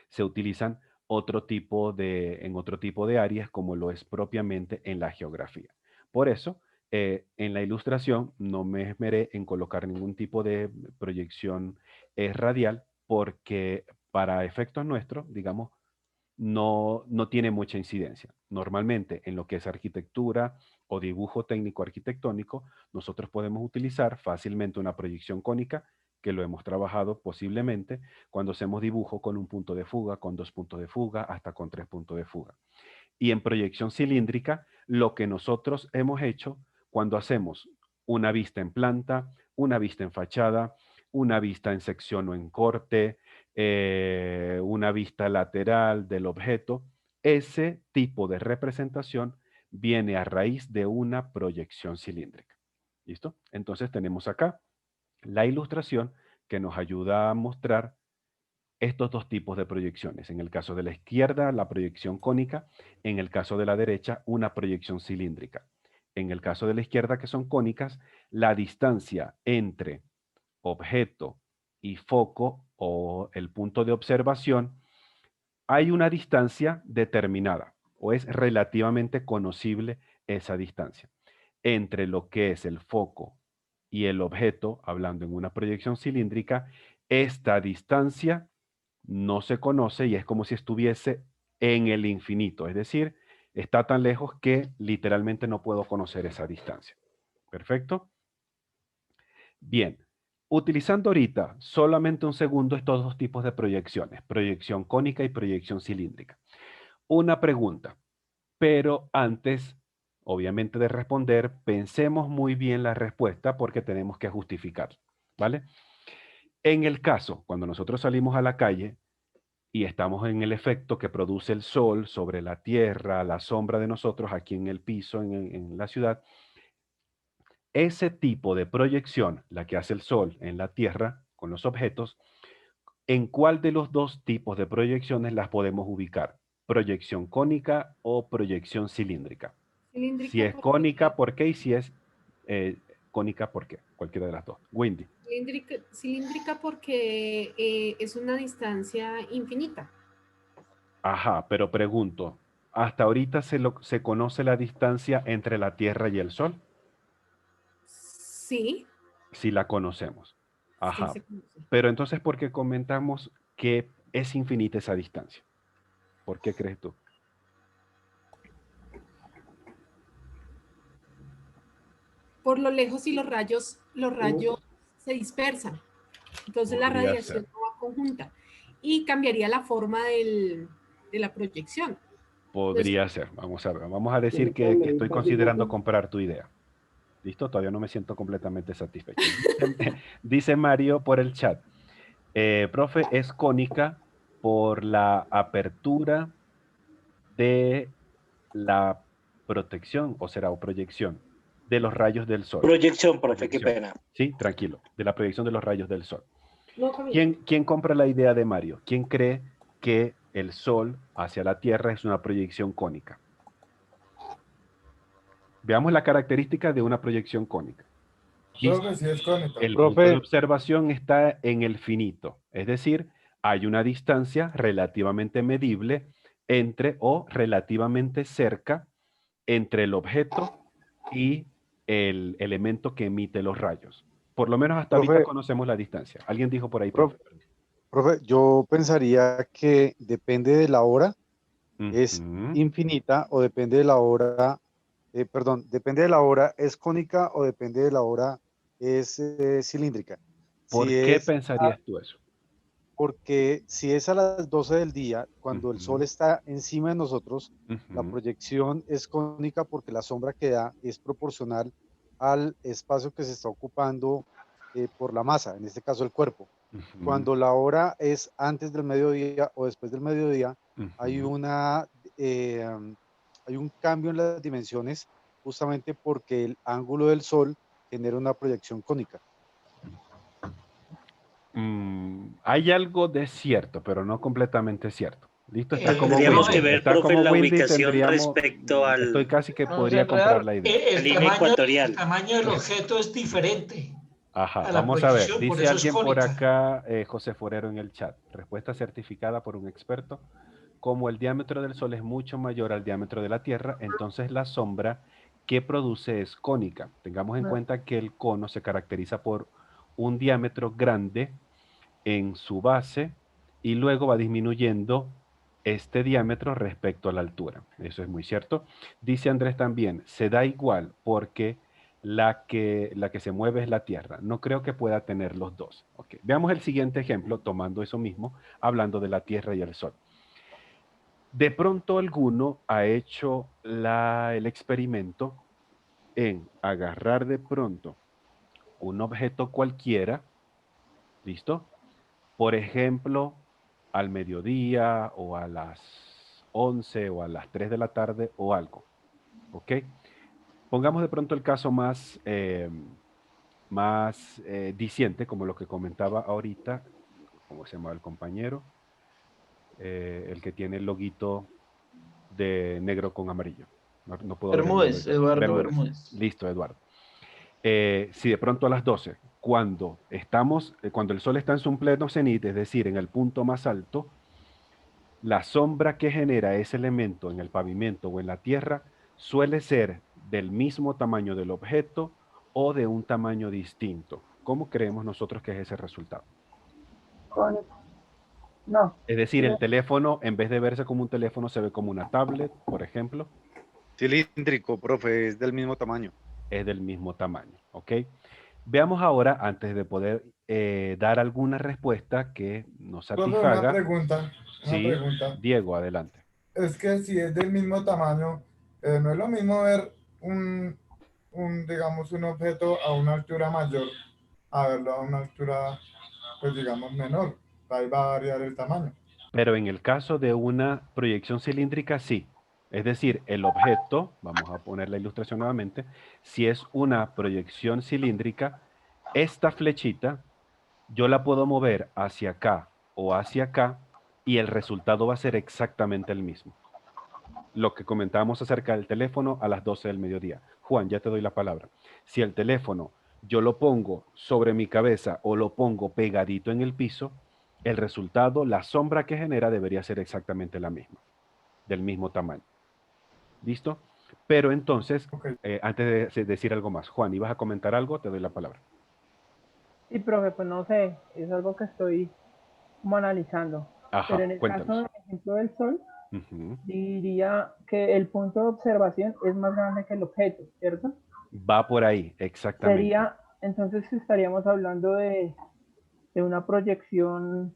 Se utilizan en otro tipo de áreas como lo es propiamente en la geografía. Por eso, en la ilustración no me esmeré en colocar ningún tipo de proyección radial porque para efectos nuestros, digamos, no tiene mucha incidencia. Normalmente en lo que es arquitectura o dibujo técnico arquitectónico, nosotros podemos utilizar fácilmente una proyección cónica, que lo hemos trabajado posiblemente cuando hacemos dibujo con un punto de fuga, con 2 puntos de fuga, hasta con 3 puntos de fuga. Y en proyección cilíndrica, lo que nosotros hemos hecho cuando hacemos una vista en planta, una vista en fachada, una vista en sección o en corte, una vista lateral del objeto, ese tipo de representación viene a raíz de una proyección cilíndrica. ¿Listo? Entonces tenemos acá la ilustración que nos ayuda a mostrar estos dos tipos de proyecciones. En el caso de la izquierda, la proyección cónica. En el caso de la derecha, una proyección cilíndrica. En el caso de la izquierda, que son cónicas, la distancia entre objeto y foco o el punto de observación, hay una distancia determinada o es relativamente conocible esa distancia entre lo que es el foco y el objeto, hablando en una proyección cilíndrica. Esta distancia no se conoce y es como si estuviese en el infinito, es decir, está tan lejos que literalmente no puedo conocer esa distancia. ¿Perfecto? Bien, utilizando ahorita solamente un segundo estos dos tipos de proyecciones, proyección cónica y proyección cilíndrica. Una pregunta, pero antes, obviamente, de responder, pensemos muy bien la respuesta porque tenemos que justificar, ¿vale? En el caso, cuando nosotros salimos a la calle y estamos en el efecto que produce el sol sobre la tierra, la sombra de nosotros aquí en el piso, en la ciudad, ese tipo de proyección, la que hace el sol en la tierra con los objetos, ¿en cuál de los dos tipos de proyecciones las podemos ubicar? ¿Proyección cónica o proyección cilíndrica? Cilíndrica. Si es cónica, ¿por qué? Y si es cónica, ¿por qué? Cualquiera de las dos. Wendy. Cilíndrica porque es una distancia infinita. Ajá, pero pregunto, ¿hasta ahorita se conoce la distancia entre la Tierra y el Sol? Sí. Sí la conocemos. Ajá. Sí, se conoce. Pero entonces, ¿por qué comentamos que es infinita esa distancia? ¿Por qué crees tú? Por lo lejos y los rayos se dispersan. Entonces la radiación no va conjunta y cambiaría la forma de la proyección. Podría ser, vamos a ver. Vamos a decir que estoy considerando comprar tu idea. ¿Listo? Todavía no me siento completamente satisfecho. Dice Mario por el chat. Profe, es cónica por la apertura de la protección, o será, o proyección, de los rayos del sol. Proyección, profe, qué pena. Sí, tranquilo, de la proyección de los rayos del sol. No, ¿Quién compra la idea de Mario? ¿Quién cree que el sol hacia la Tierra es una proyección cónica? Veamos la característica de una proyección cónica. Profe, sí es cónica. El punto de observación está en el finito, es decir, hay una distancia relativamente medible entre o relativamente cerca entre el objeto y el elemento que emite los rayos. Por lo menos hasta ahorita conocemos la distancia. ¿Alguien dijo por ahí? Profe, yo pensaría que depende de la hora, es infinita, o depende de la hora, depende de la hora, es cónica, o depende de la hora, es cilíndrica. ¿Por qué pensarías tú eso? Porque si es a las 12 del día, cuando el sol está encima de nosotros, la proyección es cónica porque la sombra que da es proporcional al espacio que se está ocupando por la masa, en este caso el cuerpo. Cuando la hora es antes del mediodía o después del mediodía, hay un cambio en las dimensiones justamente porque el ángulo del sol genera una proyección cónica. Hay algo de cierto, pero no completamente cierto. ¿Listo? Está como tendríamos Windy. que ver, Está profe, como la Windy, ubicación tendríamos- respecto al... Estoy casi que No, podría en comprar realidad, la idea. El línea tamaño, ecuatorial. el tamaño del objeto es diferente. Ajá, a la vamos a ver. proyección, por Dice eso es alguien por cónica. acá, José Forero en el chat. Respuesta certificada por un experto. Como el diámetro del Sol es mucho mayor al diámetro de la Tierra, entonces la sombra que produce es cónica. Tengamos en cuenta que el cono se caracteriza por un diámetro grande en su base y luego va disminuyendo este diámetro respecto a la altura. Eso es muy cierto. Dice Andrés también, se da igual porque la que se mueve es la Tierra. No creo que pueda tener los dos. Okay. Veamos el siguiente ejemplo, tomando eso mismo, hablando de la Tierra y el Sol. De pronto alguno ha hecho el experimento en agarrar de pronto un objeto cualquiera, ¿listo? Por ejemplo, al mediodía o a las 11 o a las 3 de la tarde o algo, ¿ok? Pongamos de pronto el caso más diciente, como lo que comentaba ahorita, ¿cómo se llama el compañero? El que tiene el loguito de negro con amarillo. No puedo ver el Bermúdez, nombre. Eduardo Bermúdez. Listo, Eduardo. Si de pronto a las 12, cuando el sol está en su pleno cenit, es decir, en el punto más alto, la sombra que genera ese elemento en el pavimento o en la tierra suele ser del mismo tamaño del objeto o de un tamaño distinto. ¿Cómo creemos nosotros que es ese resultado? No. Es decir, el teléfono, en vez de verse como un teléfono, se ve como una tablet, por ejemplo. Cilíndrico, profe, es del mismo tamaño. Es del mismo tamaño, ¿ok? Veamos ahora, antes de poder dar alguna respuesta que nos satisfaga. Una pregunta. Sí, Diego, adelante. Es que si es del mismo tamaño, no es lo mismo ver digamos, un objeto a una altura mayor a verlo a una altura, pues digamos, menor. Ahí va a variar el tamaño. Pero en el caso de una proyección cilíndrica, sí. Es decir, el objeto, vamos a poner la ilustración nuevamente, si es una proyección cilíndrica, esta flechita yo la puedo mover hacia acá o hacia acá y el resultado va a ser exactamente el mismo. Lo que comentábamos acerca del teléfono a las 12 del mediodía. Juan, ya te doy la palabra. Si el teléfono yo lo pongo sobre mi cabeza o lo pongo pegadito en el piso, el resultado, la sombra que genera debería ser exactamente la misma, del mismo tamaño. ¿Listo? Pero entonces, antes de decir algo más, Juan, ¿ibas a comentar algo? Te doy la palabra. Sí, profe, pues no sé, es algo que estoy como analizando. Ajá, pero en el cuéntanos. caso del ejemplo del Sol, diría que el punto de observación es más grande que el objeto, ¿cierto? Va por ahí, exactamente. Entonces estaríamos hablando de una proyección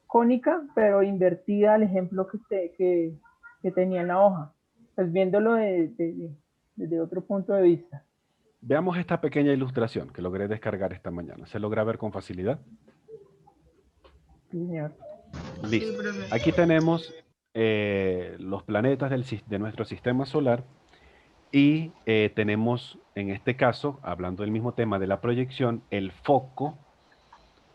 cónica, pero invertida al ejemplo que que tenía en la hoja, pues viéndolo desde otro punto de vista. Veamos esta pequeña ilustración que logré descargar esta mañana. ¿Se logra ver con facilidad? Sí, señor. Listo. Aquí tenemos los planetas de nuestro sistema solar y tenemos, en este caso, hablando del mismo tema de la proyección, el foco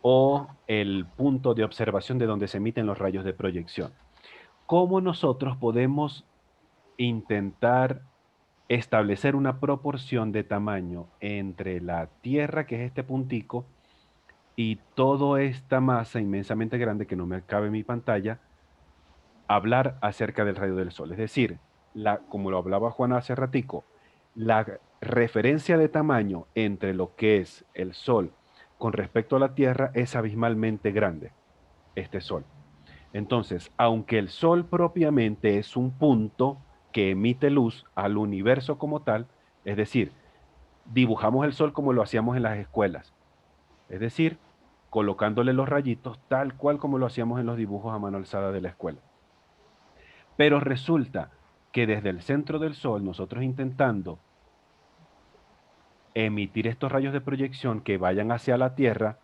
o el punto de observación de donde se emiten los rayos de proyección. ¿Cómo nosotros podemos intentar establecer una proporción de tamaño entre la Tierra, que es este puntico, y toda esta masa inmensamente grande que no me cabe en mi pantalla, hablar acerca del rayo del sol? Es decir, como lo hablaba Juan hace ratico, la referencia de tamaño entre lo que es el sol con respecto a la Tierra es abismalmente grande, este sol. Entonces, aunque el sol propiamente es un punto que emite luz al universo como tal, es decir, dibujamos el sol como lo hacíamos en las escuelas, es decir, colocándole los rayitos tal cual como lo hacíamos en los dibujos a mano alzada de la escuela. Pero resulta que desde el centro del sol, nosotros intentando emitir estos rayos de proyección que vayan hacia la Tierra,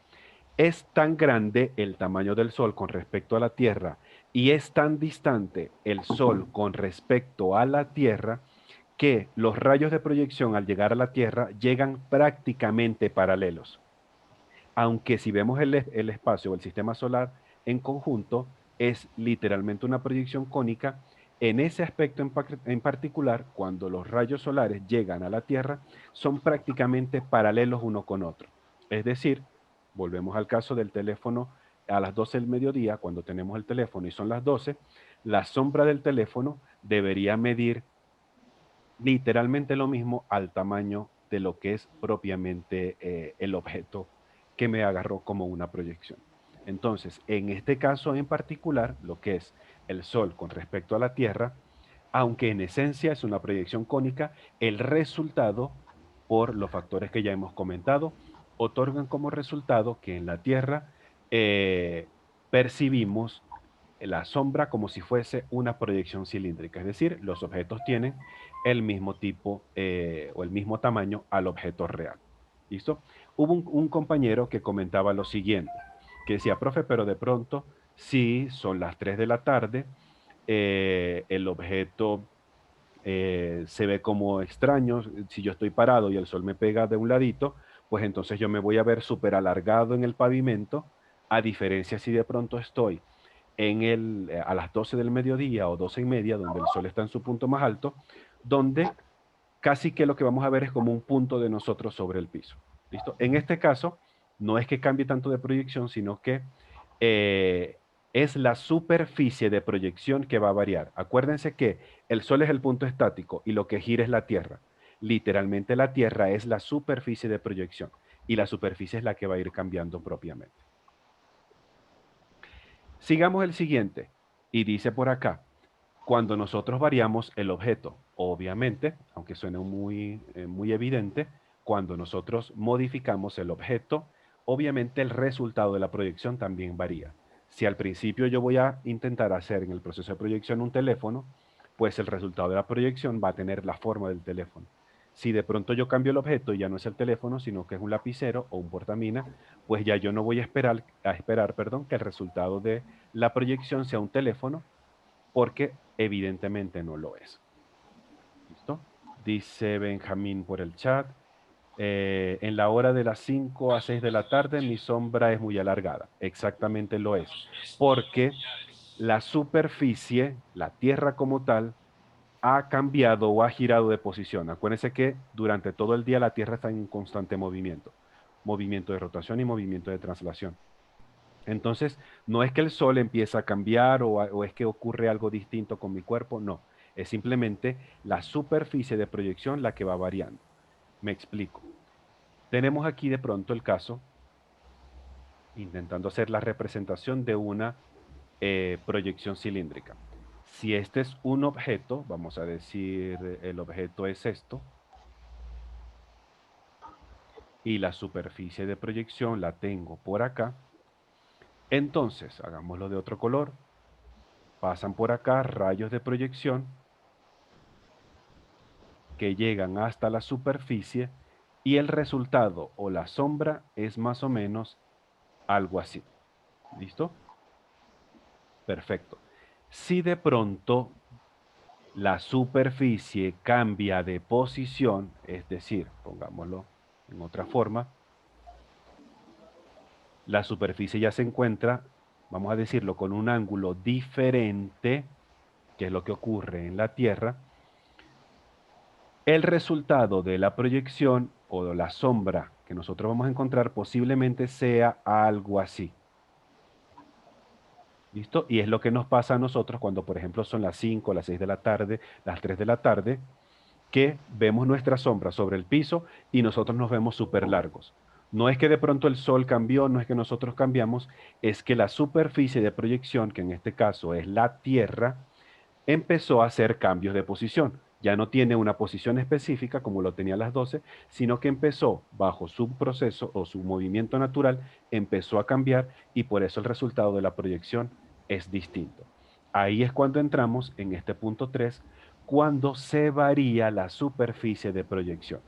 es tan grande el tamaño del Sol con respecto a la Tierra y es tan distante el Sol con respecto a la Tierra que los rayos de proyección al llegar a la Tierra llegan prácticamente paralelos. Aunque si vemos el espacio o el sistema solar en conjunto, es literalmente una proyección cónica. En ese aspecto en particular, cuando los rayos solares llegan a la Tierra, son prácticamente paralelos uno con otro. Es decir, volvemos al caso del teléfono a las 12 del mediodía, cuando tenemos el teléfono y son las 12, la sombra del teléfono debería medir literalmente lo mismo al tamaño de lo que es propiamente el objeto que me agarró como una proyección. Entonces, en este caso en particular, lo que es el Sol con respecto a la Tierra, aunque en esencia es una proyección cónica, el resultado, por los factores que ya hemos comentado, otorgan como resultado que en la Tierra percibimos la sombra como si fuese una proyección cilíndrica, es decir, los objetos tienen el mismo tipo o el mismo tamaño al objeto real. ¿Listo? Hubo un compañero que comentaba lo siguiente, que decía, profe, pero de pronto, si son las 3 de la tarde, el objeto se ve como extraño, si yo estoy parado y el sol me pega de un ladito, pues entonces yo me voy a ver súper alargado en el pavimento, a diferencia si de pronto estoy a las 12 del mediodía o 12 y media, donde el sol está en su punto más alto, donde casi que lo que vamos a ver es como un punto de nosotros sobre el piso. ¿Listo? En este caso, no es que cambie tanto de proyección, sino que es la superficie de proyección que va a variar. Acuérdense que el Sol es el punto estático y lo que gira es la Tierra. Literalmente la Tierra es la superficie de proyección y la superficie es la que va a ir cambiando propiamente. Sigamos el siguiente y dice por acá, cuando nosotros variamos el objeto, obviamente, aunque suene muy evidente, cuando nosotros modificamos el objeto, obviamente el resultado de la proyección también varía. Si al principio yo voy a intentar hacer en el proceso de proyección un teléfono, pues el resultado de la proyección va a tener la forma del teléfono. Si de pronto yo cambio el objeto y ya no es el teléfono, sino que es un lapicero o un portamina, pues ya yo no voy a esperar que el resultado de la proyección sea un teléfono, porque evidentemente no lo es. ¿Listo? Dice Benjamín por el chat, en la hora de las 5 a 6 de la tarde mi sombra es muy alargada. Exactamente lo es, porque la superficie, la Tierra como tal, ha cambiado o ha girado de posición. Acuérdense que durante todo el día la Tierra está en constante movimiento de rotación y movimiento de traslación. Entonces, no es que el Sol empieza a cambiar o es que ocurre algo distinto con mi cuerpo, no. Es simplemente la superficie de proyección la que va variando. Me explico. Tenemos aquí de pronto el caso, intentando hacer la representación de una proyección cilíndrica. Si este es un objeto, vamos a decir el objeto es esto, y la superficie de proyección la tengo por acá, entonces hagámoslo de otro color pasan por acá rayos de proyección que llegan hasta la superficie y el resultado o la sombra es más o menos algo así. ¿Listo? Perfecto. Si de pronto la superficie cambia de posición, es decir, pongámoslo en otra forma, la superficie ya se encuentra, vamos a decirlo, con un ángulo diferente, que es lo que ocurre en la Tierra, el resultado de la proyección o de la sombra que nosotros vamos a encontrar posiblemente sea algo así. ¿Listo? Y es lo que nos pasa a nosotros cuando, por ejemplo, son las 5, las 6 de la tarde, las 3 de la tarde, que vemos nuestra sombra sobre el piso y nosotros nos vemos súper largos. No es que de pronto el sol cambió, no es que nosotros cambiamos, es que la superficie de proyección, que en este caso es la Tierra, empezó a hacer cambios de posición. Ya no tiene una posición específica como lo tenía a las 12, sino que empezó bajo su proceso o su movimiento natural, empezó a cambiar y por eso el resultado de la proyección es distinto. Ahí es cuando entramos en este punto 3, cuando se varía la superficie de proyección.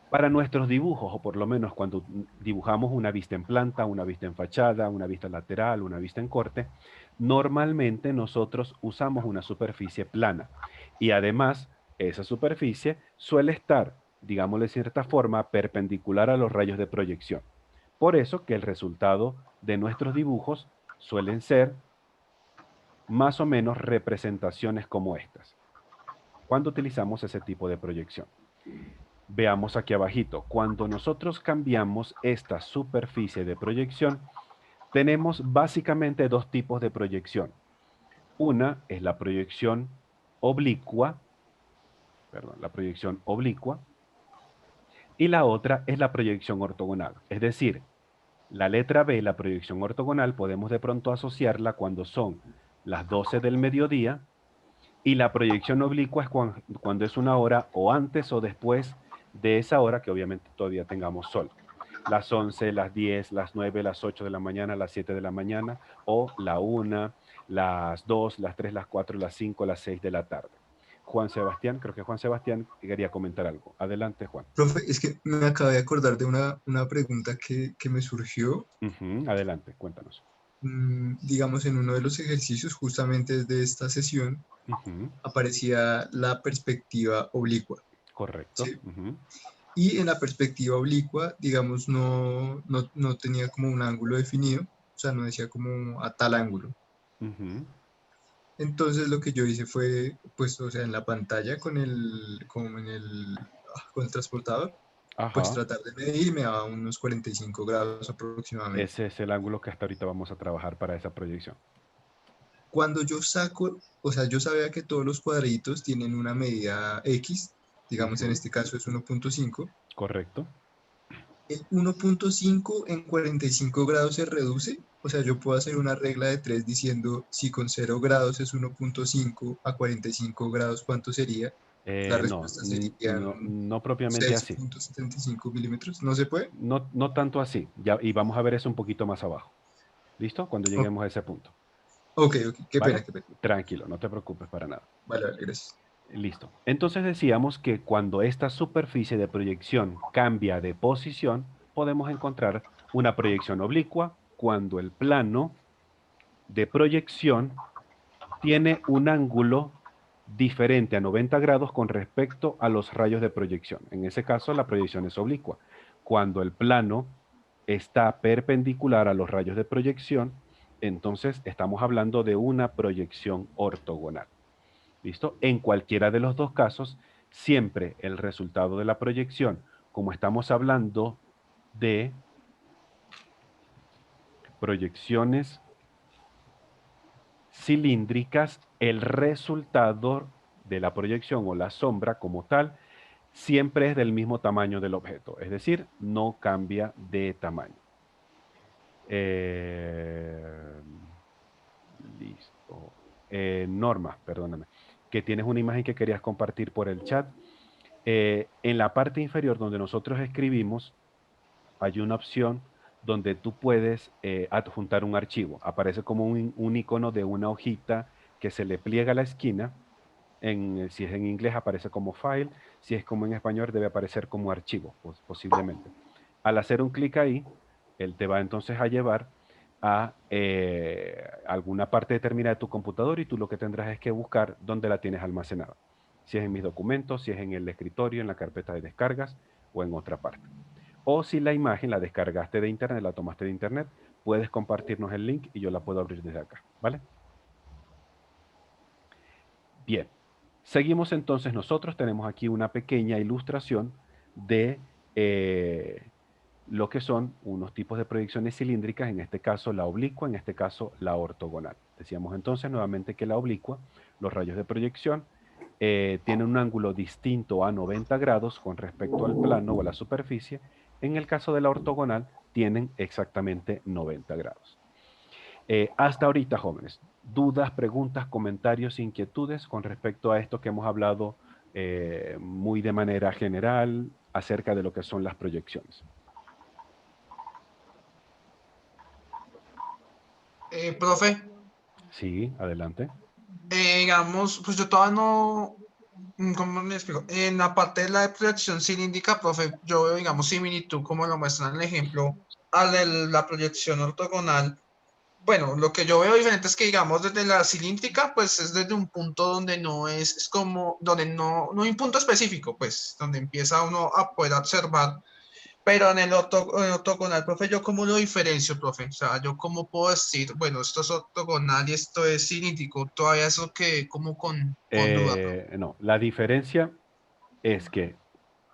Para nuestros dibujos, o por lo menos cuando dibujamos una vista en planta, una vista en fachada, una vista lateral, una vista en corte, normalmente nosotros usamos una superficie plana. Y además, esa superficie suele estar, digámosle de cierta forma, perpendicular a los rayos de proyección. Por eso que el resultado de nuestros dibujos suelen ser más o menos representaciones como estas, cuando utilizamos ese tipo de proyección. Veamos aquí abajito, cuando nosotros cambiamos esta superficie de proyección, tenemos básicamente dos tipos de proyección. Una es la proyección oblicua, y la otra es la proyección ortogonal. Es decir, la letra B, la proyección ortogonal, podemos de pronto asociarla cuando son las 12 del mediodía, y la proyección oblicua es cuando es una hora o antes o después de esa hora que obviamente todavía tengamos sol. Las 11, las 10, las 9, las 8 de la mañana, las 7 de la mañana, o la 1, las 2, las 3, las 4, las 5, las 6 de la tarde. Juan Sebastián, creo que Juan Sebastián quería comentar algo. Adelante, Juan. Profe, es que me acabé de acordar de una pregunta que me surgió. Adelante, cuéntanos. Digamos, en uno de los ejercicios justamente de esta sesión, aparecía la perspectiva oblicua. Correcto. ¿Sí? Y en la perspectiva oblicua, digamos, no tenía como un ángulo definido, o sea, no decía como a tal ángulo. Entonces lo que yo hice fue, pues, o sea, en la pantalla con el transportador, pues tratar de medir y me daba unos 45 grados aproximadamente. Ese es el ángulo que hasta ahorita vamos a trabajar para esa proyección. Cuando yo saco, o sea, yo sabía que todos los cuadritos tienen una medida X, digamos en este caso es 1.5. Correcto. El 1.5 en 45 grados se reduce, o sea, yo puedo hacer una regla de 3 diciendo si con 0 grados es 1.5 a 45 grados, ¿cuánto sería? La respuesta sería no propiamente así. 6.75 milímetros, ¿no se puede? No tanto así, ya, y vamos a ver eso un poquito más abajo. ¿Listo? Cuando lleguemos a ese punto. Ok, qué ¿Vale? pena. Tranquilo, no te preocupes para nada. Vale, gracias. Listo. Entonces decíamos que cuando esta superficie de proyección cambia de posición, podemos encontrar una proyección oblicua cuando el plano de proyección tiene un ángulo diferente a 90 grados con respecto a los rayos de proyección. En ese caso, la proyección es oblicua. Cuando el plano está perpendicular a los rayos de proyección, entonces estamos hablando de una proyección ortogonal. ¿Listo? En cualquiera de los dos casos, siempre el resultado de la proyección, como estamos hablando de proyecciones cilíndricas, el resultado de la proyección o la sombra como tal, siempre es del mismo tamaño del objeto, es decir, no cambia de tamaño. Listo. Norma, perdóname, que tienes una imagen que querías compartir por el chat. En la parte inferior donde nosotros escribimos, hay una opción donde tú puedes adjuntar un archivo. Aparece como un icono de una hojita que se le pliega a la esquina. Si es en inglés aparece como file, si es como en español debe aparecer como archivo, posiblemente. Al hacer un clic ahí, él te va entonces a llevar a alguna parte determinada de tu computador y tú lo que tendrás es que buscar dónde la tienes almacenada. Si es en mis documentos, si es en el escritorio, en la carpeta de descargas o en otra parte. O si la imagen la descargaste de internet, la tomaste de internet, puedes compartirnos el link y yo la puedo abrir desde acá, ¿vale? Bien, seguimos entonces. Nosotros tenemos aquí una pequeña ilustración de lo que son unos tipos de proyecciones cilíndricas, en este caso la oblicua, en este caso la ortogonal. Decíamos entonces nuevamente que la oblicua, los rayos de proyección, tienen un ángulo distinto a 90 grados con respecto al plano o a la superficie. En el caso de la ortogonal, tienen exactamente 90 grados. Hasta ahorita, jóvenes, dudas, preguntas, comentarios, inquietudes con respecto a esto que hemos hablado muy de manera general acerca de lo que son las proyecciones. Profe, Sí, adelante. digamos, pues yo todavía no, ¿cómo me explico? En la parte de la proyección cilíndrica, profe, yo veo, digamos, similitud, como lo muestran en el ejemplo, a la proyección ortogonal. Bueno, lo que yo veo diferente es que, digamos, desde la cilíndrica, pues es desde un punto donde no es como, donde no hay un punto específico, pues, donde empieza uno a poder observar. Pero en el ortogonal, profe, ¿yo cómo lo diferencio, profe? O sea, ¿yo cómo puedo decir, bueno, esto es ortogonal y esto es cilíndrico? Todavía eso que como con duda, profe. No, la diferencia es que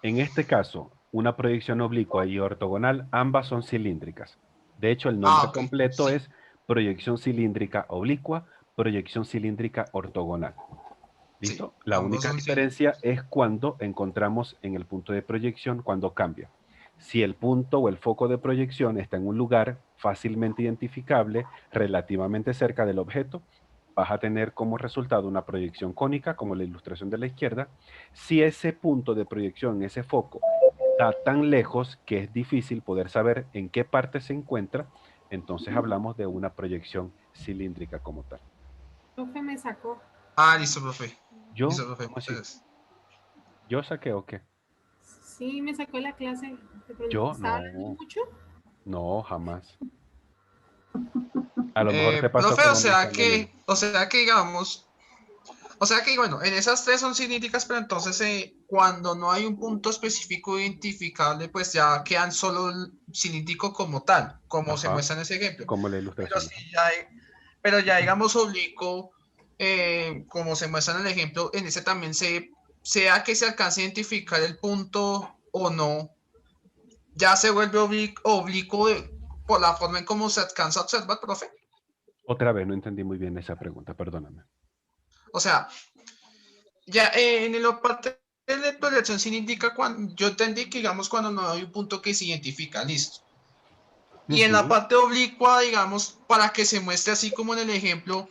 en este caso, una proyección oblicua y ortogonal, ambas son cilíndricas. De hecho, el nombre Ok, completo sí. es proyección cilíndrica oblicua, proyección cilíndrica ortogonal. ¿Listo? La Ambos única son diferencia es cuando encontramos en el punto de proyección, cuando cambia. Si el punto o el foco de proyección está en un lugar fácilmente identificable, relativamente cerca del objeto, vas a tener como resultado una proyección cónica, como la ilustración de la izquierda. Si ese punto de proyección, ese foco, está tan lejos que es difícil poder saber en qué parte se encuentra, entonces hablamos de una proyección cilíndrica como tal. Profe, me sacó. Ah, listo, profe. ¿Yo? Listo, profe. ¿Cómo así? Entonces, ¿Yo saqué o qué? Sí, me sacó de la clase. De pronto, Yo ¿estaba hablando no, mucho? no, jamás. A lo mejor te pasó profe, como me están a mí. digamos, o sea que, bueno, en esas tres son cilíndricas, pero entonces cuando no hay un punto específico identificable, pues ya quedan solo el cilíndrico como tal, como se Ajá, muestra en ese ejemplo. como la Pero ilustración. sí ya pero ya digamos oblicuo, como se muestra en el ejemplo, en ese también sea que se alcance a identificar el punto o no, ya se vuelve oblicuo por la forma en cómo se alcanza a observar, profe. Otra vez, no entendí muy bien esa pregunta, perdóname. O sea, ya en el parte de proyección sí indica cuando, yo entendí que digamos cuando no hay un punto que se identifica, listo. Y en la parte oblicua, digamos, para que se muestre así como en el ejemplo,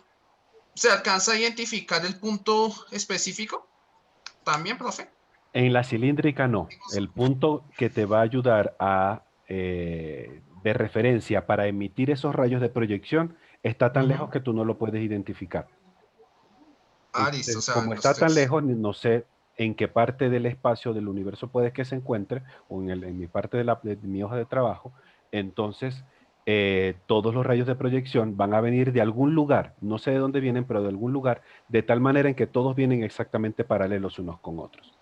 ¿se alcanza a identificar el punto específico? También, profe. En la cilíndrica no. El punto que te va a ayudar de referencia para emitir esos rayos de proyección está tan lejos que tú no lo puedes identificar. Ah, listo, o Entonces, sea, como en está los tan tres. lejos, no sé en qué parte del espacio del universo puede que se encuentre, o en mi parte de mi hoja de trabajo, entonces todos los rayos de proyección van a venir de algún lugar, no sé de dónde vienen, pero de algún lugar, de tal manera en que todos vienen exactamente paralelos unos con otros.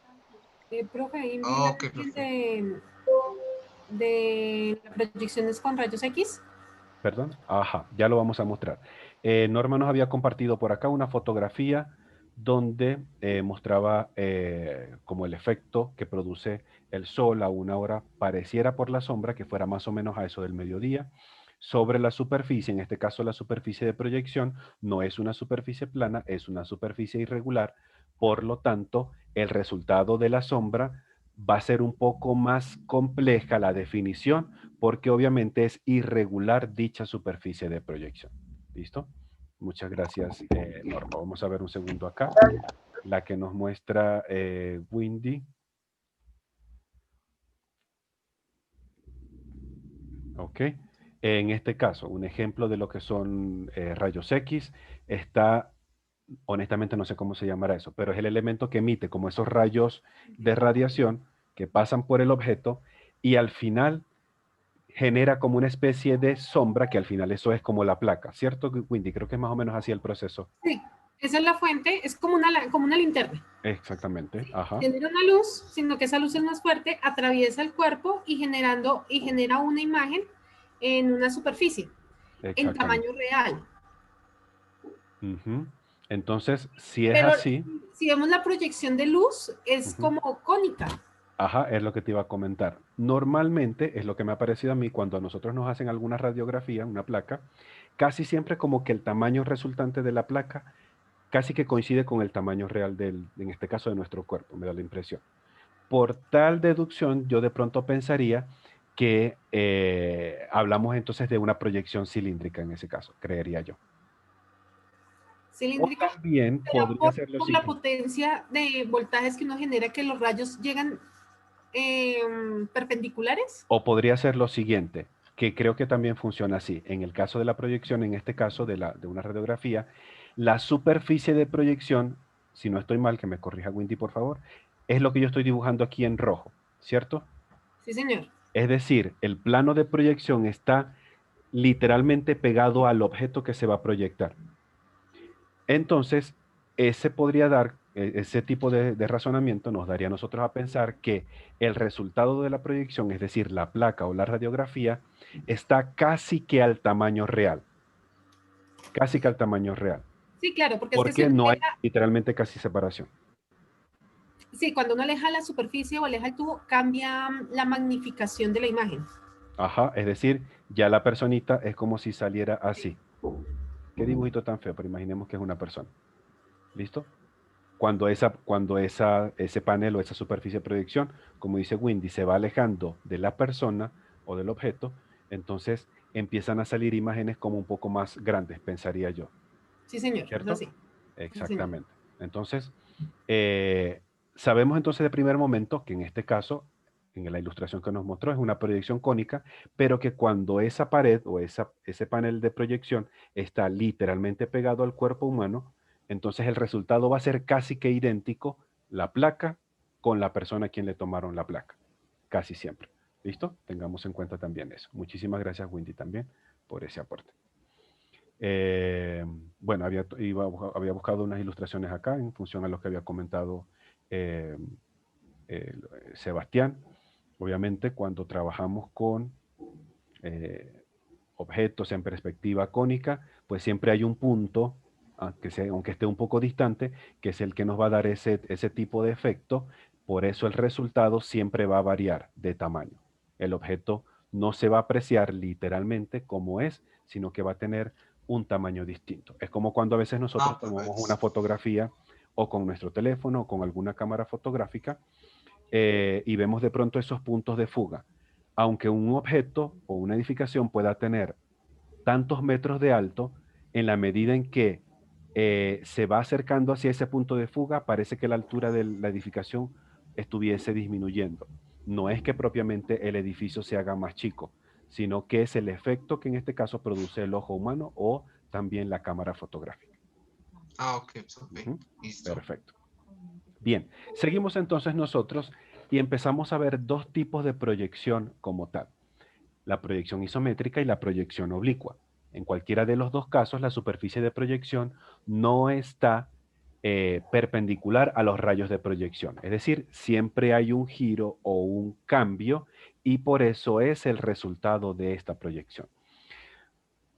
Profe, ahí vi la imagen de proyecciones con rayos X. ¿Perdón? Ajá, ya lo vamos a mostrar. Norma nos había compartido por acá una fotografía donde mostraba como el efecto que produce el sol a una hora, pareciera por la sombra que fuera más o menos a eso del mediodía, sobre la superficie, en este caso la superficie de proyección, no es una superficie plana, es una superficie irregular, por lo tanto, el resultado de la sombra va a ser un poco más compleja la definición, porque obviamente es irregular dicha superficie de proyección. ¿Listo? Muchas gracias, Norma. Vamos a ver un segundo acá. La que nos muestra Windy. Ok. En este caso, un ejemplo de lo que son rayos X está, honestamente no sé cómo se llamará eso, pero es el elemento que emite como esos rayos de radiación que pasan por el objeto y al final genera como una especie de sombra que al final eso es como la placa, ¿cierto, Windy? Creo que es más o menos así el proceso. Sí, esa es la fuente, es como una linterna. Exactamente, ajá. Genera una luz, sino que esa luz es más fuerte, atraviesa el cuerpo y genera una imagen en una superficie, en tamaño real. Uh-huh. Entonces, si es Pero así... si vemos la proyección de luz, es como cónica. Ajá, es lo que te iba a comentar. Normalmente, es lo que me ha parecido a mí, cuando a nosotros nos hacen alguna radiografía, una placa, casi siempre como que el tamaño resultante de la placa casi que coincide con el tamaño real en este caso, de nuestro cuerpo, me da la impresión. Por tal deducción, yo de pronto pensaría que hablamos entonces de una proyección cilíndrica en ese caso, creería yo. Cilíndrica, o también podría ser lo por la potencia de voltajes que uno genera, que los rayos llegan perpendiculares. O podría ser lo siguiente, que creo que también funciona así. En el caso de la proyección, en este caso de una radiografía, la superficie de proyección, si no estoy mal, que me corrija Windy por favor, es lo que yo estoy dibujando aquí en rojo, ¿cierto? Sí, señor. Es decir, el plano de proyección está literalmente pegado al objeto que se va a proyectar. Entonces, ese tipo de razonamiento nos daría a nosotros a pensar que el resultado de la proyección, es decir, la placa o la radiografía, está casi que al tamaño real. Casi que al tamaño real. Sí, claro, porque es que no hay literalmente casi separación. Sí, cuando uno aleja la superficie o aleja el tubo, cambia la magnificación de la imagen. Ajá, es decir, ya la personita es como si saliera así. Qué dibujito tan feo, pero imaginemos que es una persona. ¿Listo? Cuando ese panel o esa superficie de proyección, como dice Windy, se va alejando de la persona o del objeto, entonces empiezan a salir imágenes como un poco más grandes, pensaría yo. Sí, señor. ¿Cierto? Es así. Exactamente. Sí, entonces, sabemos entonces de primer momento que en este caso, en la ilustración que nos mostró, es una proyección cónica, pero que cuando esa pared o ese panel de proyección está literalmente pegado al cuerpo humano, entonces el resultado va a ser casi que idéntico la placa con la persona a quien le tomaron la placa. Casi siempre. ¿Listo? Tengamos en cuenta también eso. Muchísimas gracias, Windy, también por ese aporte. Bueno, había buscado unas ilustraciones acá en función a lo que había comentado Sebastián. Obviamente, cuando trabajamos con objetos en perspectiva cónica, pues siempre hay un punto, aunque esté un poco distante, que es el que nos va a dar ese tipo de efecto. Por eso el resultado siempre va a variar de tamaño. El objeto no se va a apreciar literalmente como es, sino que va a tener un tamaño distinto. Es como cuando a veces nosotros tomamos una fotografía o con nuestro teléfono o con alguna cámara fotográfica y vemos de pronto esos puntos de fuga. Aunque un objeto o una edificación pueda tener tantos metros de alto, en la medida en que se va acercando hacia ese punto de fuga, parece que la altura de la edificación estuviese disminuyendo. No es que propiamente el edificio se haga más chico, sino que es el efecto que en este caso produce el ojo humano o también la cámara fotográfica. Ok. Listo. Perfecto. Bien, seguimos entonces nosotros y empezamos a ver dos tipos de proyección como tal. La proyección isométrica y la proyección oblicua. En cualquiera de los dos casos, la superficie de proyección no está perpendicular a los rayos de proyección. Es decir, siempre hay un giro o un cambio y por eso es el resultado de esta proyección.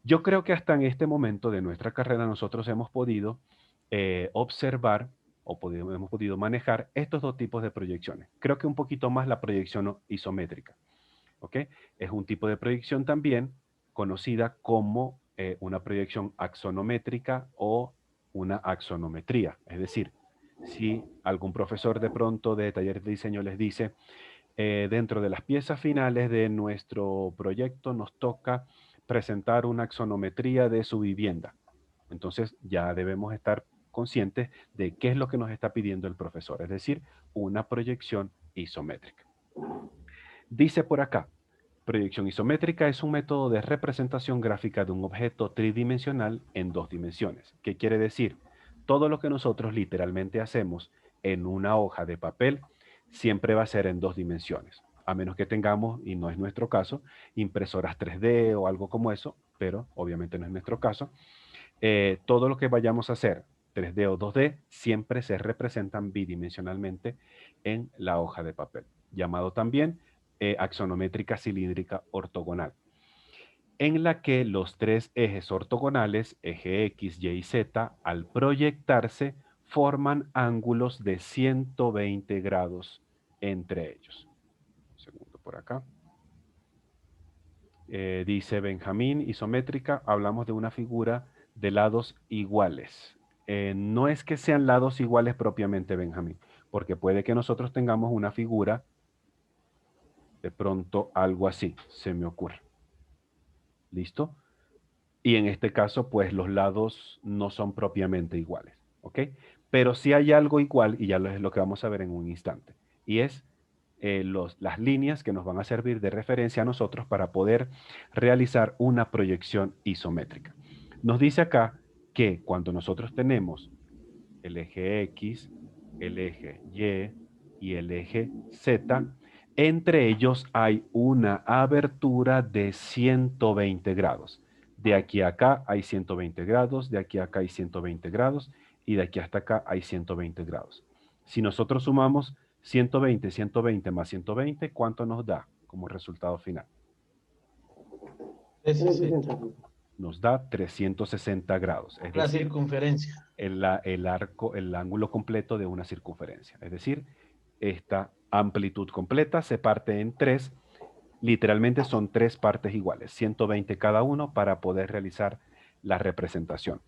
Yo creo que hasta en este momento de nuestra carrera nosotros hemos podido observar o hemos podido manejar estos dos tipos de proyecciones. Creo que un poquito más la proyección isométrica. ¿Ok? Es un tipo de proyección también conocida como una proyección axonométrica o una axonometría. Es decir, si algún profesor de pronto de talleres de diseño les dice, dentro de las piezas finales de nuestro proyecto nos toca presentar una axonometría de su vivienda. Entonces ya debemos estar conscientes de qué es lo que nos está pidiendo el profesor, es decir, una proyección isométrica. Dice por acá, Proyección isométrica es un método de representación gráfica de un objeto tridimensional en 2 dimensiones. ¿Qué quiere decir? Todo lo que nosotros literalmente hacemos en una hoja de papel siempre va a ser en 2 dimensiones. A menos que tengamos, y no es nuestro caso, impresoras 3D o algo como eso, pero obviamente no es nuestro caso. Todo lo que vayamos a hacer, 3D o 2D, siempre se representan bidimensionalmente en la hoja de papel, llamado también axonométrica cilíndrica ortogonal, en la que los 3 ejes ortogonales, eje X, Y y Z, al proyectarse, forman ángulos de 120 grados entre ellos. Un segundo por acá. Dice Benjamín, isométrica, hablamos de una figura de lados iguales. No es que sean lados iguales propiamente, Benjamín, porque puede que nosotros tengamos una figura de pronto algo así, se me ocurre. ¿Listo? Y en este caso, pues los lados no son propiamente iguales, ¿ok? Pero sí hay algo igual, y ya es lo que vamos a ver en un instante, y es las líneas que nos van a servir de referencia a nosotros para poder realizar una proyección isométrica. Nos dice acá que cuando nosotros tenemos el eje X, el eje Y y el eje Z, entre ellos hay una abertura de 120 grados. De aquí a acá hay 120 grados, de aquí a acá hay 120 grados y de aquí hasta acá hay 120 grados. Si nosotros sumamos 120, 120 más 120, ¿cuánto nos da como resultado final? 360. Nos da 360 grados. Es La decir, circunferencia. el ángulo completo de una circunferencia. Es decir, esta amplitud completa se parte en 3. Literalmente son 3 partes iguales, 120 cada uno para poder realizar la representación.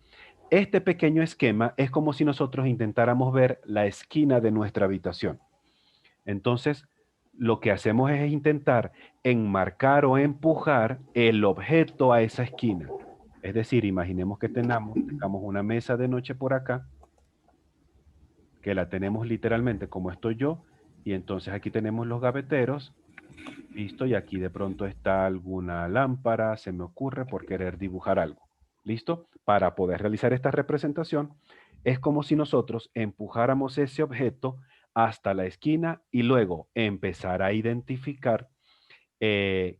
Este pequeño esquema es como si nosotros intentáramos ver la esquina de nuestra habitación. Entonces, lo que hacemos es intentar enmarcar o empujar el objeto a esa esquina. Es decir, imaginemos que tengamos una mesa de noche por acá, que la tenemos literalmente como estoy yo, y entonces aquí tenemos los gaveteros, listo, y aquí de pronto está alguna lámpara, se me ocurre por querer dibujar algo, listo. Para poder realizar esta representación, es como si nosotros empujáramos ese objeto hasta la esquina y luego empezar a identificar qué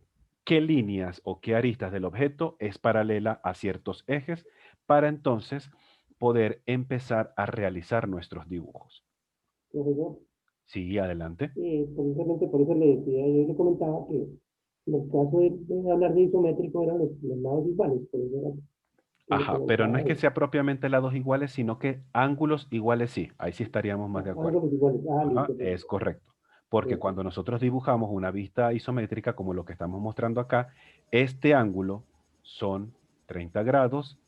líneas o qué aristas del objeto es paralela a ciertos ejes para entonces poder empezar a realizar nuestros dibujos. Profesor, Sí, adelante. precisamente por eso le decía, yo le comentaba que en el caso de hablar de isométrico eran los lados iguales, por eso era. Ajá, pero no es que sea propiamente lados iguales, sino que ángulos iguales sí. Ahí sí estaríamos más de acuerdo. Ángulos iguales. Ajá, es correcto. Porque cuando nosotros dibujamos una vista isométrica, como lo que estamos mostrando acá, este ángulo son 30 grados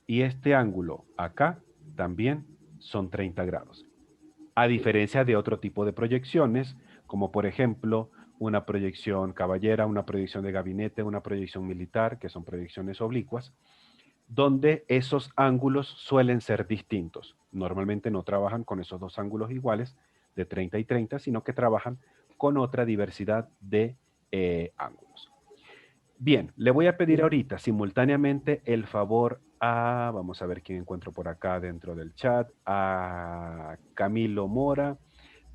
y este ángulo acá también son 30 grados. A diferencia de otro tipo de proyecciones, como por ejemplo una proyección caballera, una proyección de gabinete, una proyección militar, que son proyecciones oblicuas, donde esos ángulos suelen ser distintos. Normalmente no trabajan con esos 2 ángulos iguales de 30 y 30, sino que trabajan con otra diversidad de ángulos. Bien, le voy a pedir ahorita simultáneamente el favor a, vamos a ver quién encuentro por acá dentro del chat, a Camilo Mora,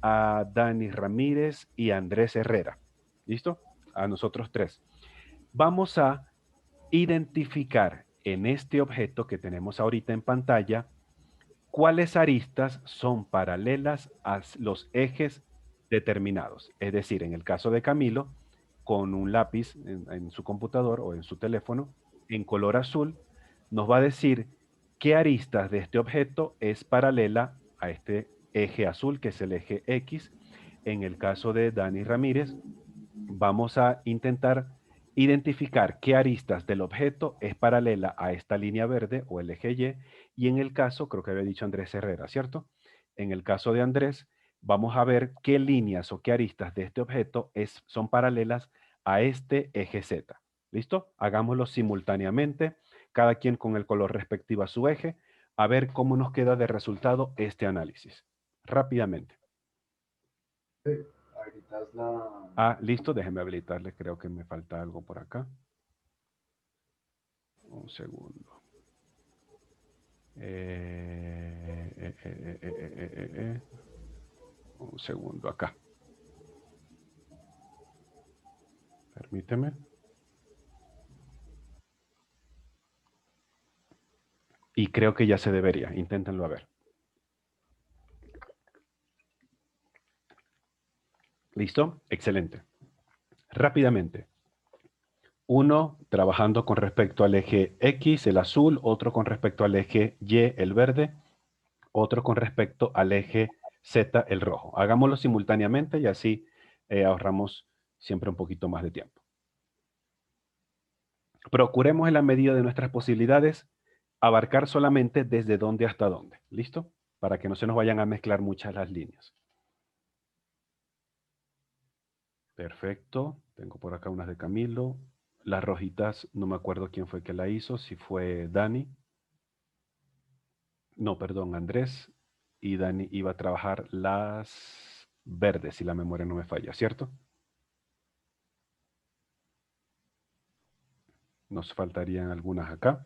a Dani Ramírez y a Andrés Herrera. ¿Listo? A nosotros 3. Vamos a identificar en este objeto que tenemos ahorita en pantalla cuáles aristas son paralelas a los ejes determinados. Es decir, en el caso de Camilo, con un lápiz en su computador o en su teléfono, en color azul, nos va a decir qué aristas de este objeto es paralela a este eje azul, que es el eje X. En el caso de Dani Ramírez, vamos a intentar identificar qué aristas del objeto es paralela a esta línea verde o el eje Y, y en el caso, creo que había dicho Andrés Herrera, ¿cierto? En el caso de Andrés, vamos a ver qué líneas o qué aristas de este objeto son paralelas a este eje Z. ¿Listo? Hagámoslo simultáneamente, cada quien con el color respectivo a su eje, a ver cómo nos queda de resultado este análisis. Rápidamente. Ah, listo, déjeme habilitarle, creo que me falta algo por acá. Un segundo. Un segundo acá. Permíteme. Y creo que ya se debería. Inténtenlo a ver. ¿Listo? Excelente. Rápidamente. Uno trabajando con respecto al eje X, el azul, otro con respecto al eje Y, el verde, otro con respecto al eje Z, el rojo. Hagámoslo simultáneamente y así ahorramos siempre un poquito más de tiempo. Procuremos en la medida de nuestras posibilidades abarcar solamente desde dónde hasta dónde. ¿Listo? Para que no se nos vayan a mezclar muchas las líneas. Perfecto. Tengo por acá unas de Camilo. Las rojitas, no me acuerdo quién fue que la hizo, si fue Dani. No, perdón, Andrés. Y Dani iba a trabajar las verdes, si la memoria no me falla, ¿cierto? Nos faltarían algunas acá.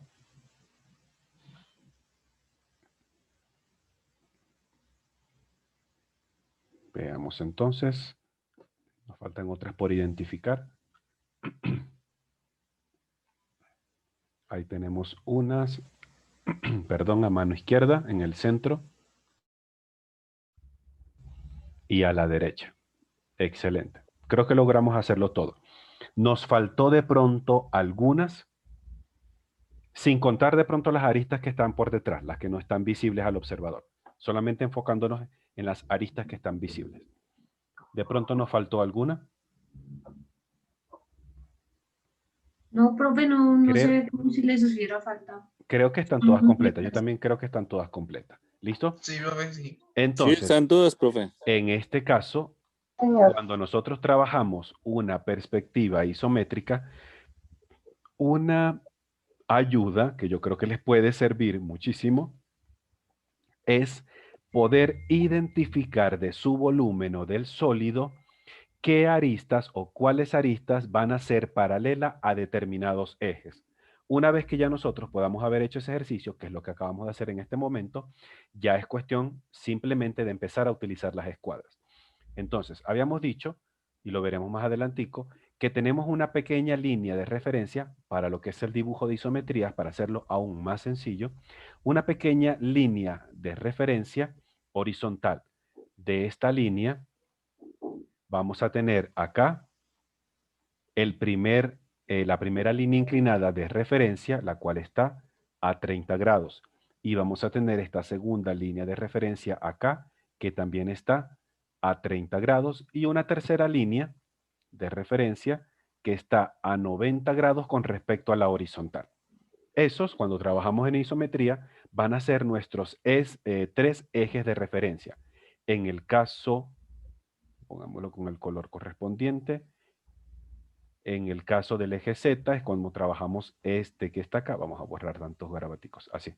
Veamos entonces. Nos faltan otras por identificar. Ahí tenemos unas, perdón, a mano izquierda, en el centro. Y a la derecha. Excelente. Creo que logramos hacerlo todo. Nos faltó de pronto algunas, sin contar de pronto las aristas que están por detrás, las que no están visibles al observador. Solamente enfocándonos en las aristas que están visibles. ¿De pronto nos faltó alguna? No, profe, no se ve como si les hubiera faltado. Creo que están todas completas. Yo también creo que están todas completas. ¿Listo? Sí, profe, sí. Entonces, sí, están todas, profe. En este caso, cuando nosotros trabajamos una perspectiva isométrica, una ayuda que yo creo que les puede servir muchísimo es poder identificar de su volumen o del sólido qué aristas o cuáles aristas van a ser paralelas a determinados ejes. Una vez que ya nosotros podamos haber hecho ese ejercicio, que es lo que acabamos de hacer en este momento, ya es cuestión simplemente de empezar a utilizar las escuadras. Entonces, habíamos dicho, y lo veremos más adelantico, que tenemos una pequeña línea de referencia para lo que es el dibujo de isometrías, para hacerlo aún más sencillo, una pequeña línea de referencia horizontal. De esta línea vamos a tener acá la primera línea inclinada de referencia, la cual está a 30 grados. Y vamos a tener esta segunda línea de referencia acá, que también está a 30 grados. Y una tercera línea de referencia que está a 90 grados con respecto a la horizontal. Esos, cuando trabajamos en isometría, van a ser nuestros tres ejes de referencia. En el caso, pongámoslo con el color correspondiente, en el caso del eje Z es cuando trabajamos este que está acá. Vamos a borrar tantos garabaticos, así.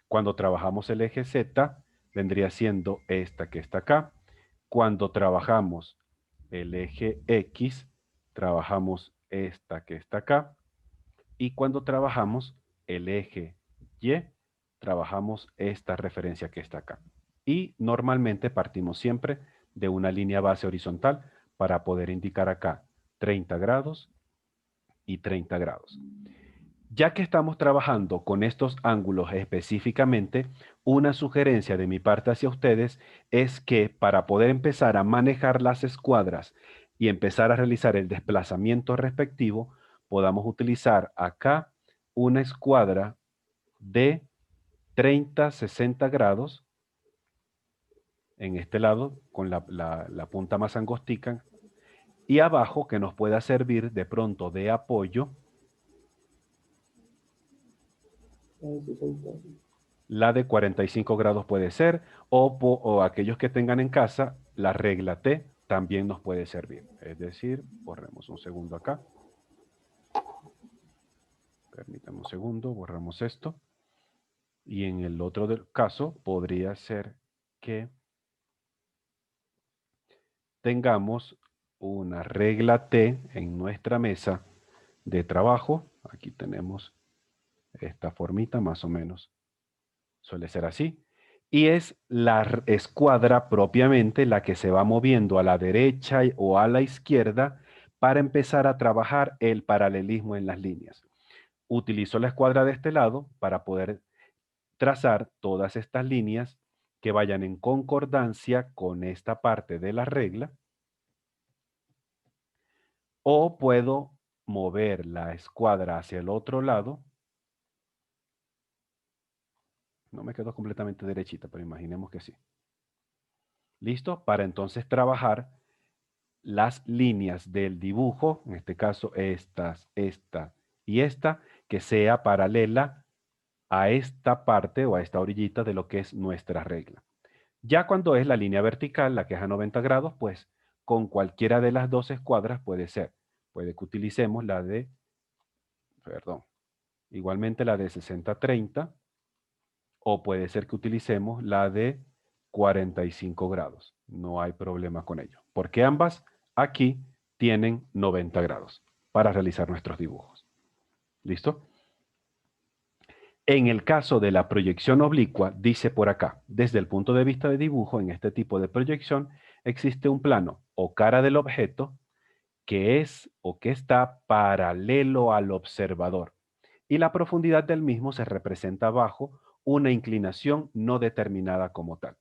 Cuando trabajamos el eje Z, vendría siendo esta que está acá. Cuando trabajamos el eje X, trabajamos esta que está acá. Y cuando trabajamos el eje Y, trabajamos esta referencia que está acá. Y normalmente partimos siempre de una línea base horizontal para poder indicar acá 30 grados y 30 grados. Ya que estamos trabajando con estos ángulos específicamente, una sugerencia de mi parte hacia ustedes es que para poder empezar a manejar las escuadras y empezar a realizar el desplazamiento respectivo, podamos utilizar acá una escuadra de 30-60 grados en este lado con la punta más angostica y abajo que nos pueda servir de pronto de apoyo la de 45 grados puede ser o aquellos que tengan en casa la regla T también nos puede servir, es decir, borremos un segundo acá, permítame un segundo, borramos esto y en el otro caso podría ser que tengamos una regla T en nuestra mesa de trabajo. Aquí tenemos esta formita más o menos. Suele ser así. Y es la escuadra propiamente la que se va moviendo a la derecha o a la izquierda para empezar a trabajar el paralelismo en las líneas. Utilizo la escuadra de este lado para poder trazar todas estas líneas que vayan en concordancia con esta parte de la regla. O puedo mover la escuadra hacia el otro lado. No me quedo completamente derechita, pero imaginemos que sí. ¿Listo? Para entonces trabajar las líneas del dibujo, en este caso estas, esta y esta, que sea paralela a esta parte o a esta orillita de lo que es nuestra regla. Ya cuando es la línea vertical, la que es a 90 grados, pues con cualquiera de las dos escuadras puede ser. Puede que utilicemos la de, igualmente la de 60-30, o puede ser que utilicemos la de 45 grados. No hay problema con ello, porque ambas aquí tienen 90 grados para realizar nuestros dibujos. ¿Listo? En el caso de la proyección oblicua, dice por acá, desde el punto de vista de dibujo, en este tipo de proyección, existe un plano o cara del objeto que es o que está paralelo al observador, y la profundidad del mismo se representa bajo una inclinación no determinada como tal.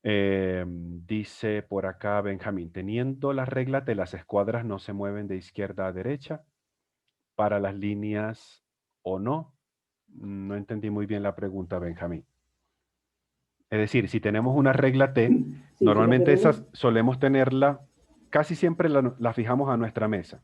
Dice por acá Benjamín, teniendo las reglas de las escuadras no se mueven de izquierda a derecha para las líneas o no. No entendí muy bien la pregunta, Benjamín. Es decir, si tenemos una regla T, normalmente esas solemos tenerla, casi siempre la fijamos a nuestra mesa.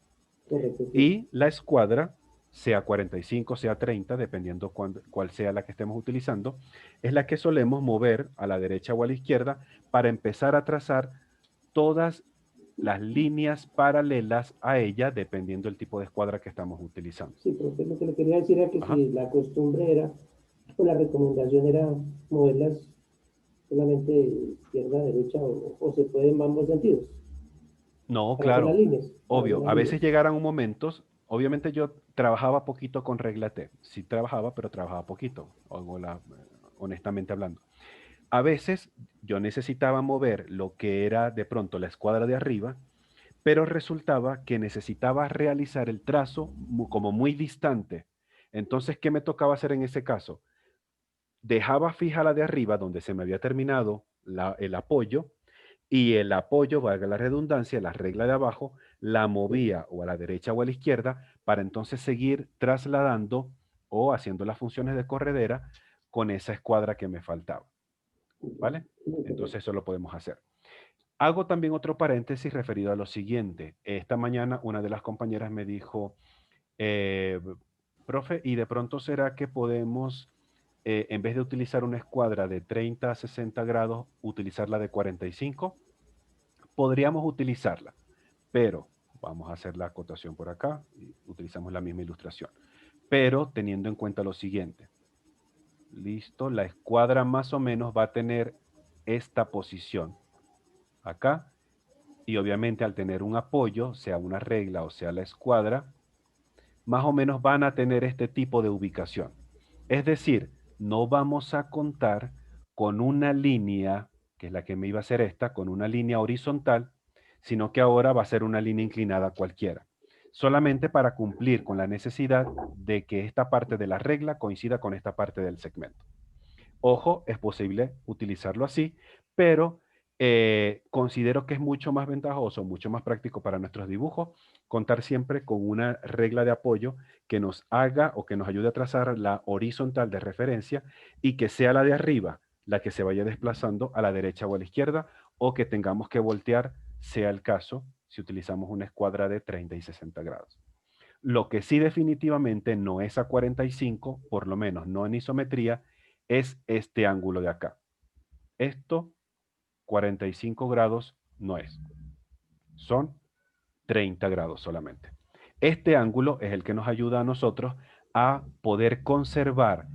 Correcto, sí. Y la escuadra, sea 45, sea 30, dependiendo cuál sea la que estemos utilizando, es la que solemos mover a la derecha o a la izquierda para empezar a trazar todas las líneas paralelas a ella, dependiendo del tipo de escuadra que estamos utilizando. Sí, profe, lo que le quería decir era que si la costumbre era, o la recomendación era moverlas solamente de izquierda a derecha, o se puede en ambos sentidos. No, Para hacer claro, las líneas, obvio. para A las veces llegaran momentos, obviamente yo trabajaba poquito con regla T. Sí trabajaba, pero trabajaba poquito, honestamente hablando. A veces yo necesitaba mover lo que era de pronto la escuadra de arriba, pero resultaba que necesitaba realizar el trazo como muy distante. Entonces, ¿qué me tocaba hacer en ese caso? Dejaba fija la de arriba, donde se me había terminado el apoyo, y el apoyo, valga la redundancia, la regla de abajo, la movía o a la derecha o a la izquierda para entonces seguir trasladando o haciendo las funciones de corredera con esa escuadra que me faltaba. ¿Vale? Entonces eso lo podemos hacer. Hago también otro paréntesis referido a lo siguiente. Esta mañana una de las compañeras me dijo, profe, ¿y de pronto será que podemos, en vez de utilizar una escuadra de 30 a 60 grados, utilizarla de 45? Podríamos utilizarla, pero vamos a hacer la acotación por acá y utilizamos la misma ilustración. Pero teniendo en cuenta lo siguiente. Listo, la escuadra más o menos va a tener esta posición acá, y obviamente al tener un apoyo, sea una regla o sea la escuadra, más o menos van a tener este tipo de ubicación. Es decir, no vamos a contar con una línea, que es la que me iba a hacer esta, con una línea horizontal, sino que ahora va a ser una línea inclinada cualquiera, solamente para cumplir con la necesidad de que esta parte de la regla coincida con esta parte del segmento. Ojo, es posible utilizarlo así, pero considero que es mucho más ventajoso, mucho más práctico para nuestros dibujos, contar siempre con una regla de apoyo que nos haga o que nos ayude a trazar la horizontal de referencia y que sea la de arriba la que se vaya desplazando a la derecha o a la izquierda, o que tengamos que voltear, sea el caso, si utilizamos una escuadra de 30 y 60 grados. Lo que sí definitivamente no es a 45, por lo menos no en isometría, es este ángulo de acá. Esto, 45 grados no es. Son 30 grados solamente. Este ángulo es el que nos ayuda a nosotros a poder conservar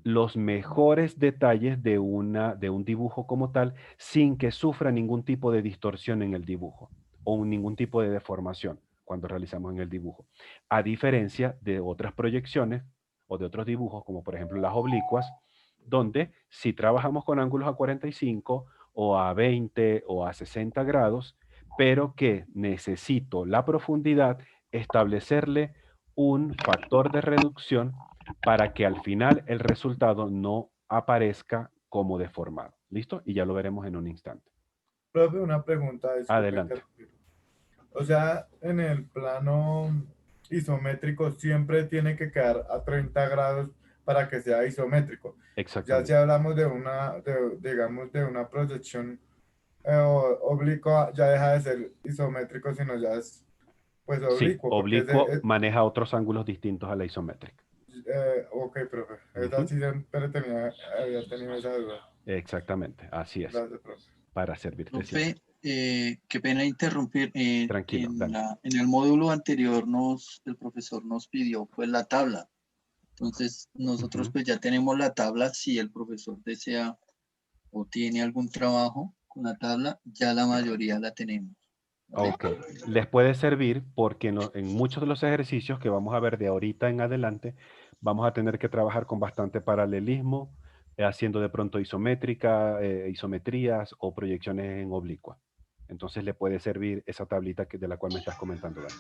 los mejores detalles de un dibujo como tal sin que sufra ningún tipo de distorsión en el dibujo o ningún tipo de deformación cuando realizamos en el dibujo. A diferencia de otras proyecciones o de otros dibujos, como por ejemplo las oblicuas, donde si trabajamos con ángulos a 45 o a 20 o a 60 grados, pero que necesito la profundidad, establecerle un factor de reducción para que al final el resultado no aparezca como deformado. ¿Listo? Y ya lo veremos en un instante. Profe, una pregunta. Disculpe Adelante. interrumpir. O sea, en el plano isométrico siempre tiene que quedar a 30 grados para que sea isométrico. Ya Exactamente. si hablamos digamos, de una proyección oblicua, ya deja de ser isométrico, sino ya es pues Sí, oblicuo, porque oblicuo maneja otros ángulos distintos a la isométrica. ok, profe. Esa sí siempre había tenido esa duda. Exactamente, así es. Gracias, profe. Para servirte Profe, siempre. qué pena interrumpir. Tranquilo, dale. En el módulo anterior el profesor nos pidió pues la tabla. Entonces nosotros pues ya tenemos la tabla. Si el profesor desea o tiene algún trabajo con la tabla, ya la mayoría la tenemos. ¿Vale? Ok, les puede servir porque en muchos de los ejercicios que vamos a ver de ahorita en adelante, vamos a tener que trabajar con bastante paralelismo, haciendo de pronto isometrías o proyecciones en oblicua. Entonces le puede servir esa tablita de la cual me estás comentando, Dani.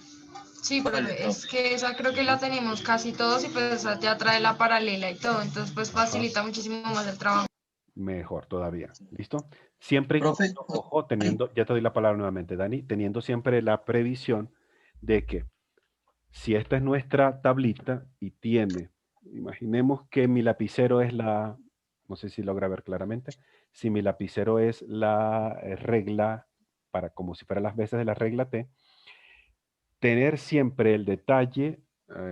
Sí, profe, es que esa creo que la tenemos casi todos y pues esa ya trae la paralela y todo, entonces pues facilita muchísimo más el trabajo. Mejor todavía. ¿Listo? Siempre y Profe, cuando, ojo, teniendo, ya te doy la palabra nuevamente, Dani, teniendo siempre la previsión de que si esta es nuestra tablita y tiene, imaginemos que mi lapicero es no sé si logra ver claramente, si mi lapicero es la regla, como si fuera las veces de la regla T, tener siempre el detalle,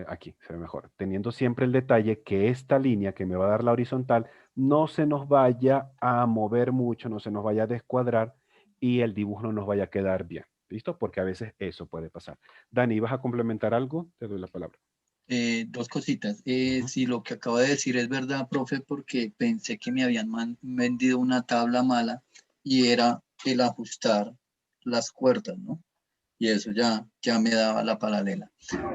aquí se ve mejor, teniendo siempre el detalle que esta línea que me va a dar la horizontal no se nos vaya a mover mucho, no se nos vaya a descuadrar y el dibujo no nos vaya a quedar bien. ¿Listo? Porque a veces eso puede pasar. Dani, ¿vas a complementar algo? Te doy la palabra. Dos cositas. Si lo que acabo de decir es verdad, profe, porque pensé que me habían vendido una tabla mala y era el ajustar las cuerdas, ¿no? Y eso ya me daba la paralela.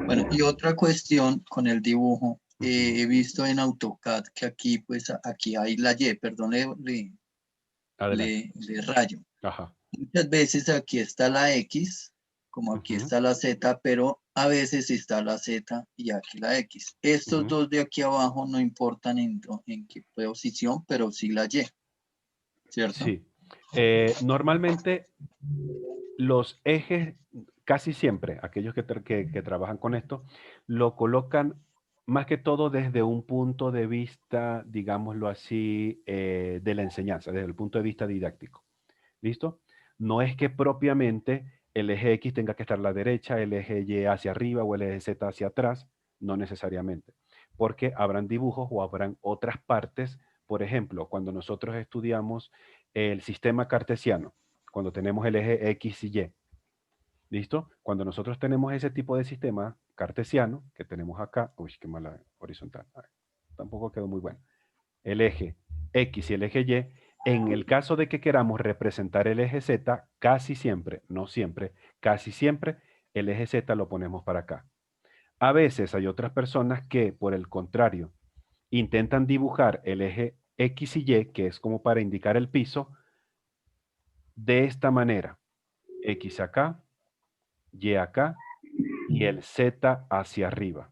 Bueno, y otra cuestión con el dibujo, he visto en AutoCAD que aquí, pues, aquí hay la Y, perdón, le rayo. Ajá. Muchas veces aquí está la X, como aquí está la Z, pero a veces está la Z y aquí la X. Estos dos de aquí abajo no importan en qué posición, pero sí la Y, ¿cierto? Sí. Normalmente los ejes, casi siempre, aquellos que trabajan con esto, lo colocan más que todo desde un punto de vista, digámoslo así, de la enseñanza, desde el punto de vista didáctico. ¿Listo? No es que propiamente el eje X tenga que estar a la derecha, el eje Y hacia arriba o el eje Z hacia atrás, no necesariamente, porque habrán dibujos o habrán otras partes. Por ejemplo, cuando nosotros estudiamos el sistema cartesiano, cuando tenemos el eje X y Y, ¿listo? Cuando nosotros tenemos ese tipo de sistema cartesiano que tenemos acá, uy, qué mala horizontal, tampoco quedó muy bueno, el eje X y el eje Y, en el caso de que queramos representar el eje Z, casi siempre, no siempre, casi siempre, el eje Z lo ponemos para acá. A veces hay otras personas que, por el contrario, intentan dibujar el eje X y Y, que es como para indicar el piso, de esta manera. X acá, Y acá, y el Z hacia arriba.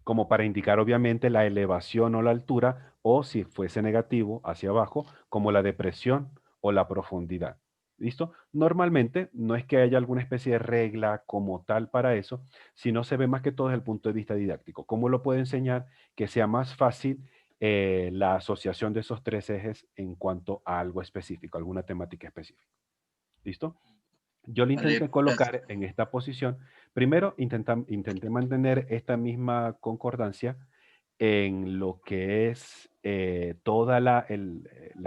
Como para indicar obviamente la elevación o la altura, o si fuese negativo, hacia abajo, como la depresión o la profundidad. ¿Listo? Normalmente no es que haya alguna especie de regla como tal para eso, sino se ve más que todo desde el punto de vista didáctico. ¿Cómo lo puedo enseñar que sea más fácil la asociación de esos tres ejes en cuanto a algo específico, alguna temática específica? ¿Listo? Yo le intenté colocar en esta posición. Primero, intenté mantener esta misma concordancia en lo que es toda la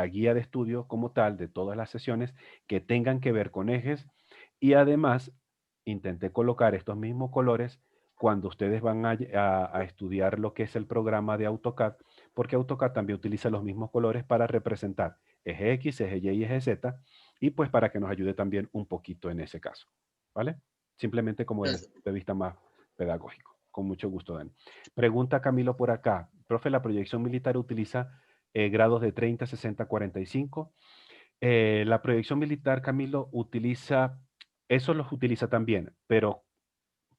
guía de estudio como tal, de todas las sesiones que tengan que ver con ejes. Y además, intenté colocar estos mismos colores cuando ustedes van a estudiar lo que es el programa de AutoCAD, porque AutoCAD también utiliza los mismos colores para representar eje X, eje Y y eje Z, y pues para que nos ayude también un poquito en ese caso, ¿vale? Simplemente como desde el punto de vista más pedagógico. Con mucho gusto, Dani. Pregunta Camilo por acá. Profe, ¿la proyección militar utiliza grados de 30, 60, 45? La proyección militar, Camilo, utiliza, eso los utiliza también, pero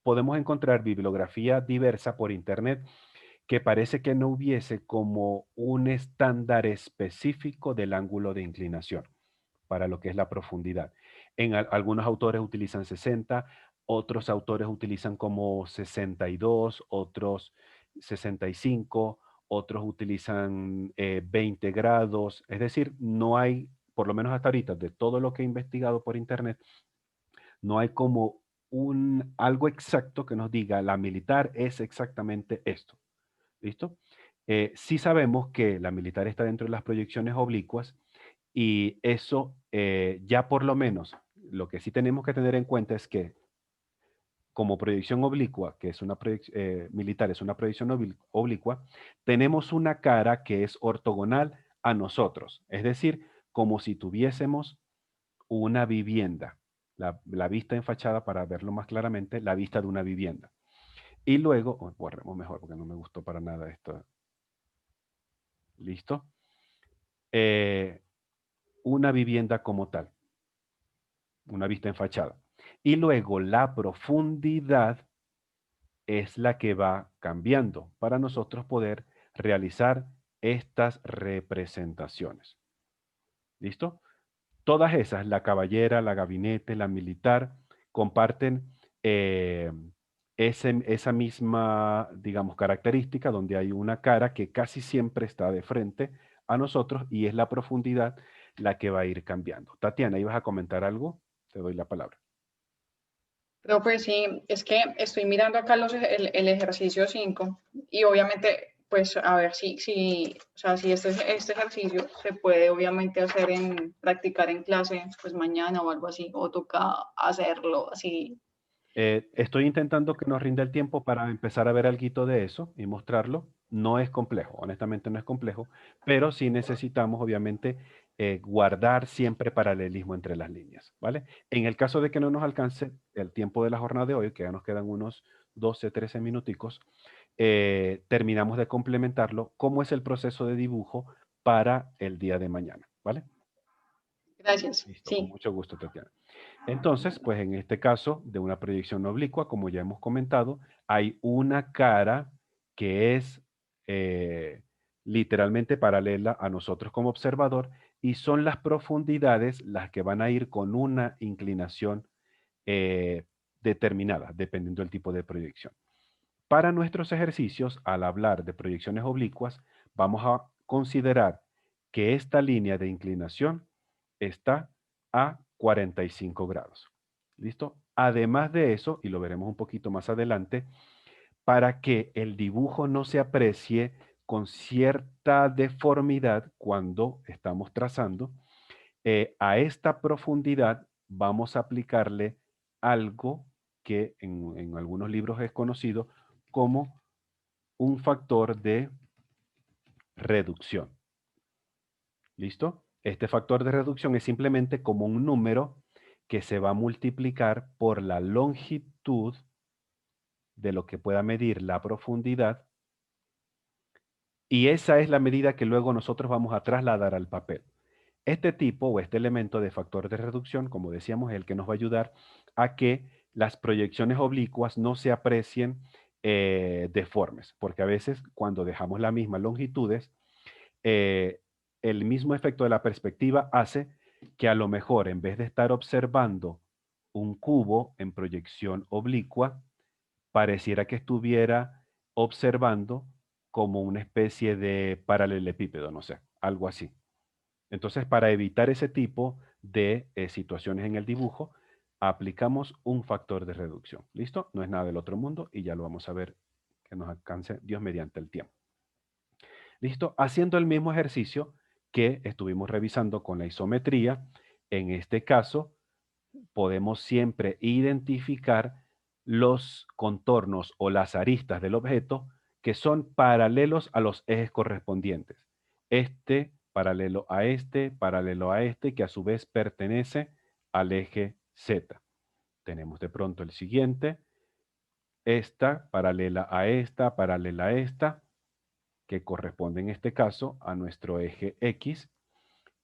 podemos encontrar bibliografía diversa por internet que parece que no hubiese como un estándar específico del ángulo de inclinación para lo que es la profundidad. Algunos autores utilizan 60, otros autores utilizan como 62, otros 65, otros utilizan 20 grados. Es decir, no hay, por lo menos hasta ahorita, de todo lo que he investigado por internet, no hay como algo exacto que nos diga la militar es exactamente esto. ¿Listo? Sí sabemos que la militar está dentro de las proyecciones oblicuas y eso ya por lo menos lo que sí tenemos que tener en cuenta es que como proyección oblicua, que es una militar, es una proyección oblicua, tenemos una cara que es ortogonal a nosotros, es decir, como si tuviésemos una vivienda, la vista en fachada, para verlo más claramente, la vista de una vivienda. Y luego, borremos mejor porque no me gustó para nada esto. ¿Listo? Una vivienda como tal, una vista en fachada. Y luego la profundidad es la que va cambiando para nosotros poder realizar estas representaciones. ¿Listo? Todas esas, la caballera, la gabinete, la militar, comparten esa misma, digamos, característica donde hay una cara que casi siempre está de frente a nosotros y es la profundidad la que va a ir cambiando. Tatiana, ¿ibas a comentar algo? Te doy la palabra. Pero pues sí, es que estoy mirando acá el ejercicio 5 y obviamente, pues a ver o sea, si este ejercicio se puede obviamente hacer practicar en clase, pues mañana o algo así, o toca hacerlo así. Estoy intentando que nos rinda el tiempo para empezar a ver algo de eso y mostrarlo. No es complejo, honestamente no es complejo, pero sí necesitamos obviamente guardar siempre paralelismo entre las líneas, ¿vale? En el caso de que no nos alcance el tiempo de la jornada de hoy, que ya nos quedan unos 12, 13 minuticos, terminamos de complementarlo. ¿Cómo es el proceso de dibujo para el día de mañana? ¿Vale? Gracias. Listo, sí. con mucho gusto, Tatiana. Entonces, pues en este caso de una proyección oblicua, como ya hemos comentado, hay una cara que es literalmente paralela a nosotros como observador y son las profundidades las que van a ir con una inclinación determinada, dependiendo del tipo de proyección. Para nuestros ejercicios, al hablar de proyecciones oblicuas, vamos a considerar que esta línea de inclinación está a 45 grados. ¿Listo? Además de eso, y lo veremos un poquito más adelante, para que el dibujo no se aprecie con cierta deformidad cuando estamos trazando, a esta profundidad vamos a aplicarle algo que en algunos libros es conocido como un factor de reducción. ¿Listo? Este factor de reducción es simplemente como un número que se va a multiplicar por la longitud de lo que pueda medir la profundidad y esa es la medida que luego nosotros vamos a trasladar al papel. Este tipo o este elemento de factor de reducción, como decíamos, es el que nos va a ayudar a que las proyecciones oblicuas no se aprecien deformes, porque a veces cuando dejamos las mismas longitudes, el mismo efecto de la perspectiva hace que a lo mejor en vez de estar observando un cubo en proyección oblicua, pareciera que estuviera observando como una especie de paralelepípedo, no sé, algo así. Entonces, para evitar ese tipo de situaciones en el dibujo, aplicamos un factor de reducción. ¿Listo? No es nada del otro mundo y ya lo vamos a ver que nos alcance Dios mediante el tiempo. ¿Listo? Haciendo el mismo ejercicio que estuvimos revisando con la isometría, en este caso podemos siempre identificar los contornos o las aristas del objeto que son paralelos a los ejes correspondientes. Este paralelo a este, que a su vez pertenece al eje Z. Tenemos de pronto el siguiente, esta paralela a esta, que corresponde en este caso a nuestro eje X,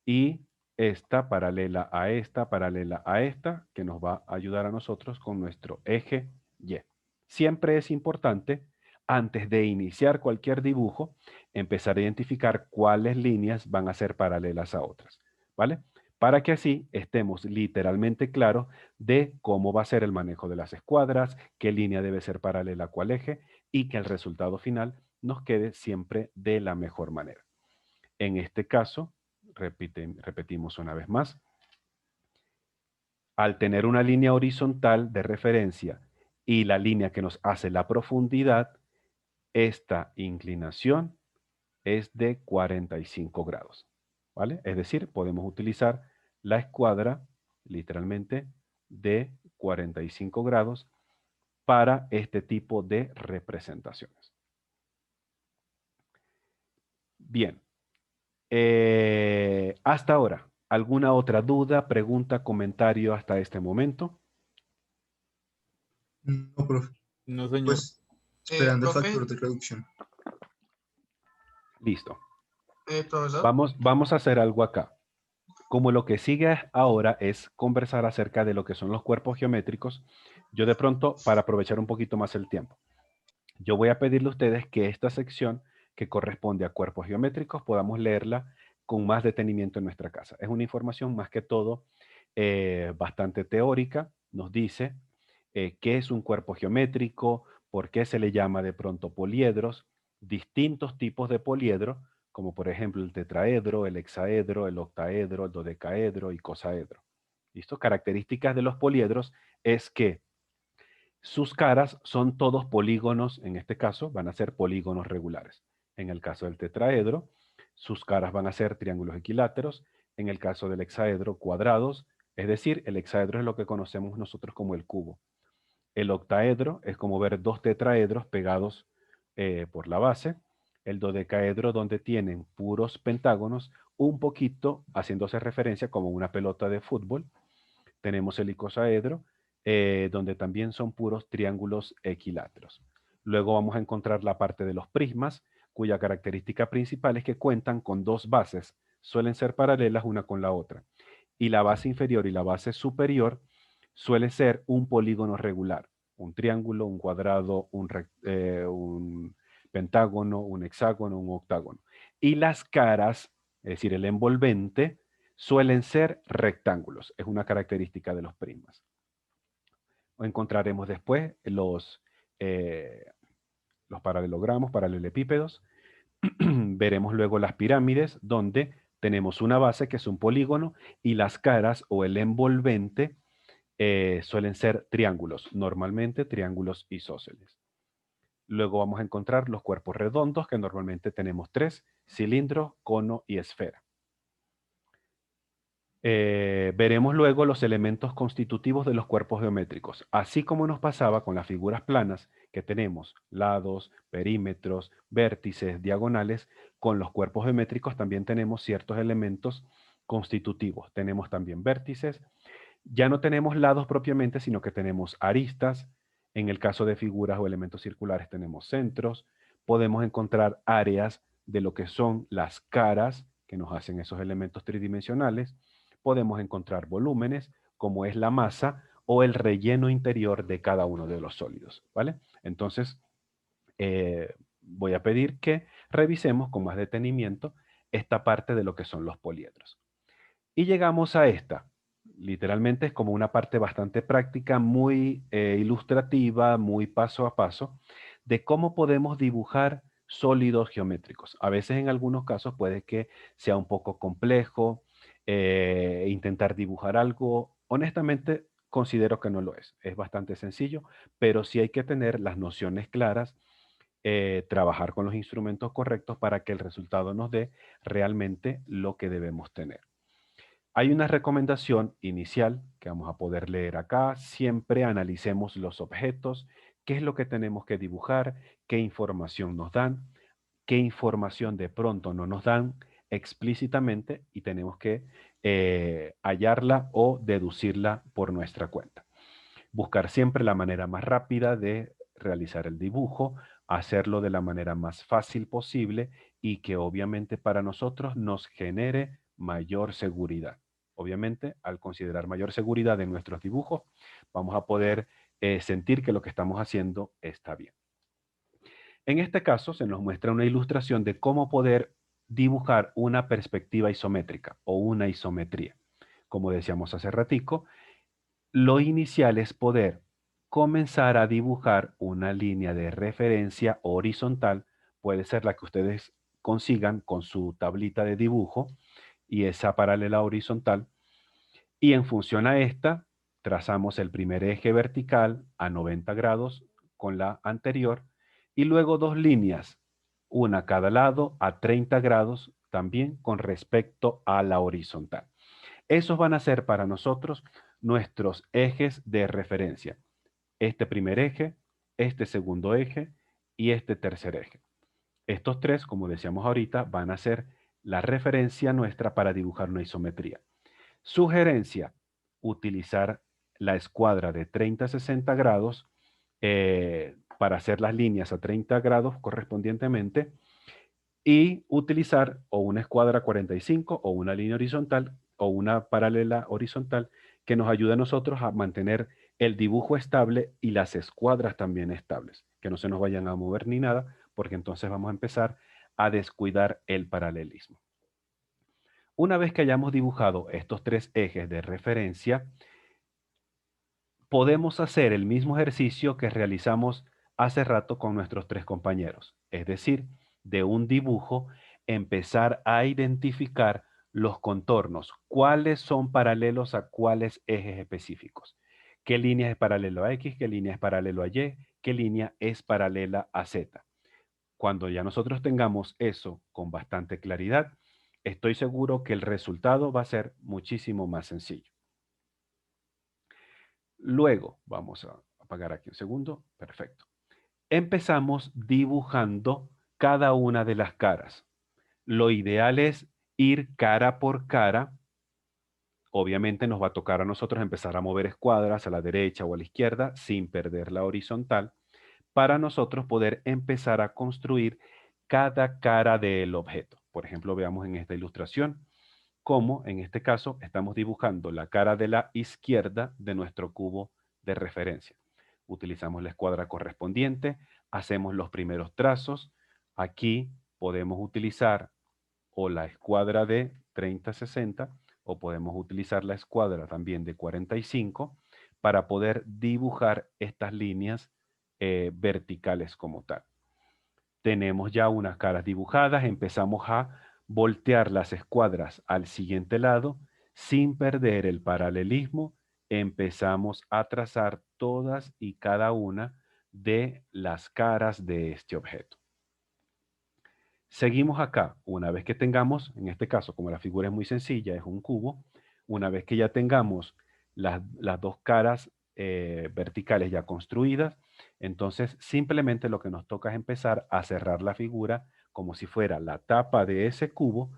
y esta paralela a esta, que nos va a ayudar a nosotros con nuestro eje Y. Siempre es importante, antes de iniciar cualquier dibujo, empezar a identificar cuáles líneas van a ser paralelas a otras, ¿vale? Para que así estemos literalmente claros de cómo va a ser el manejo de las escuadras, qué línea debe ser paralela a cuál eje, y que el resultado final nos quede siempre de la mejor manera. En este caso, repetimos una vez más, al tener una línea horizontal de referencia y la línea que nos hace la profundidad, esta inclinación es de 45 grados, ¿vale? Es decir, podemos utilizar la escuadra literalmente de 45 grados para este tipo de representaciones. Bien. Hasta ahora, ¿alguna otra duda, pregunta, comentario hasta este momento? No, profe. No, señor. Pues esperando el profe. factor de reducción. Listo. Profesor. Vamos a hacer algo acá. Como lo que sigue ahora es conversar acerca de lo que son los cuerpos geométricos, yo de pronto, para aprovechar un poquito más el tiempo, yo voy a pedirle a ustedes que esta sección que corresponde a cuerpos geométricos podamos leerla con más detenimiento en nuestra casa. Es una información más que todo bastante teórica. Nos dice qué es un cuerpo geométrico, por qué se le llama de pronto poliedros, distintos tipos de poliedro, como por ejemplo el tetraedro, el hexaedro, el octaedro, el dodecaedro y cosaedro. ¿Listo? Características de los poliedros es que sus caras son todos polígonos, en este caso van a ser polígonos regulares. En el caso del tetraedro, sus caras van a ser triángulos equiláteros. En el caso del hexaedro, cuadrados. Es decir, el hexaedro es lo que conocemos nosotros como el cubo. El octaedro es como ver dos tetraedros pegados por la base. El dodecaedro, donde tienen puros pentágonos, un poquito haciéndose referencia como una pelota de fútbol. Tenemos el icosaedro, donde también son puros triángulos equiláteros. Luego vamos a encontrar la parte de los prismas, cuya característica principal es que cuentan con dos bases, suelen ser paralelas una con la otra. Y la base inferior y la base superior suele ser un polígono regular, un triángulo, un cuadrado, un pentágono, un hexágono, un octágono. Y las caras, es decir, el envolvente, suelen ser rectángulos. Es una característica de los prismas. Encontraremos después los paralelogramos, paralelepípedos. Veremos luego las pirámides, donde tenemos una base que es un polígono y las caras o el envolvente suelen ser triángulos, normalmente triángulos isósceles. Luego vamos a encontrar los cuerpos redondos, que normalmente tenemos tres: cilindro, cono y esfera. Veremos luego los elementos constitutivos de los cuerpos geométricos, así como nos pasaba con las figuras planas, que tenemos lados, perímetros, vértices, diagonales. Con los cuerpos geométricos también tenemos ciertos elementos constitutivos. Tenemos también vértices. Ya no tenemos lados propiamente, sino que tenemos aristas. En el caso de figuras o elementos circulares tenemos centros. Podemos encontrar áreas de lo que son las caras, que nos hacen esos elementos tridimensionales. Podemos encontrar volúmenes, como es la masa o el relleno interior de cada uno de los sólidos, ¿vale? Entonces, voy a pedir que revisemos con más detenimiento esta parte de lo que son los poliedros. Y llegamos a esta. Literalmente es como una parte bastante práctica, muy ilustrativa, muy paso a paso, de cómo podemos dibujar sólidos geométricos. A veces en algunos casos puede que sea un poco complejo intentar dibujar algo. Honestamente, considero que no lo es. Es bastante sencillo, pero sí hay que tener las nociones claras, trabajar con los instrumentos correctos para que el resultado nos dé realmente lo que debemos tener. Hay una recomendación inicial que vamos a poder leer acá. Siempre analicemos los objetos qué es lo que tenemos que dibujar, qué información nos dan, qué información de pronto no nos dan explícitamente y tenemos que hallarla o deducirla por nuestra cuenta. Buscar siempre la manera más rápida de realizar el dibujo, hacerlo de la manera más fácil posible y que obviamente para nosotros nos genere mayor seguridad. Obviamente, al considerar mayor seguridad en nuestros dibujos, vamos a poder sentir que lo que estamos haciendo está bien. En este caso, se nos muestra una ilustración de cómo poder dibujar una perspectiva isométrica o una isometría. Como decíamos hace ratico, lo inicial es poder comenzar a dibujar una línea de referencia horizontal. Puede ser la que ustedes consigan con su tablita de dibujo y esa paralela horizontal. Y en función a esta, trazamos el primer eje vertical a 90 grados con la anterior y luego dos líneas, una a cada lado a 30 grados también con respecto a la horizontal. Esos van a ser para nosotros nuestros ejes de referencia. Este primer eje, este segundo eje y este tercer eje. Estos tres, como decíamos ahorita, van a ser la referencia nuestra para dibujar una isometría. Sugerencia, utilizar la escuadra de 30 a 60 grados para hacer las líneas a 30 grados correspondientemente y utilizar o una escuadra 45 o una línea horizontal o una paralela horizontal que nos ayude a nosotros a mantener el dibujo estable y las escuadras también estables, que no se nos vayan a mover ni nada, porque entonces vamos a empezar a descuidar el paralelismo. Una vez que hayamos dibujado estos tres ejes de referencia, podemos hacer el mismo ejercicio que realizamos hace rato con nuestros tres compañeros, es decir, de un dibujo, empezar a identificar los contornos, cuáles son paralelos a cuáles ejes específicos, qué línea es paralelo a X, qué línea es paralelo a Y, qué línea es paralela a Z. Cuando ya nosotros tengamos eso con bastante claridad, estoy seguro que el resultado va a ser muchísimo más sencillo. Luego, vamos a apagar aquí un segundo, perfecto. Empezamos dibujando cada una de las caras. Lo ideal es ir cara por cara. Obviamente nos va a tocar a nosotros empezar a mover escuadras a la derecha o a la izquierda sin perder la horizontal para nosotros poder empezar a construir cada cara del objeto. Por ejemplo, veamos en esta ilustración cómo en este caso estamos dibujando la cara de la izquierda de nuestro cubo de referencia. Utilizamos la escuadra correspondiente, hacemos los primeros trazos. Aquí podemos utilizar o la escuadra de 30-60 o podemos utilizar la escuadra también de 45 para poder dibujar estas líneas verticales como tal. Tenemos ya unas caras dibujadas, empezamos a voltear las escuadras al siguiente lado sin perder el paralelismo. Empezamos a trazar todas y cada una de las caras de este objeto. Seguimos acá, una vez que tengamos, en este caso, como la figura es muy sencilla, es un cubo, una vez que ya tengamos las dos caras verticales ya construidas, entonces simplemente lo que nos toca es empezar a cerrar la figura como si fuera la tapa de ese cubo,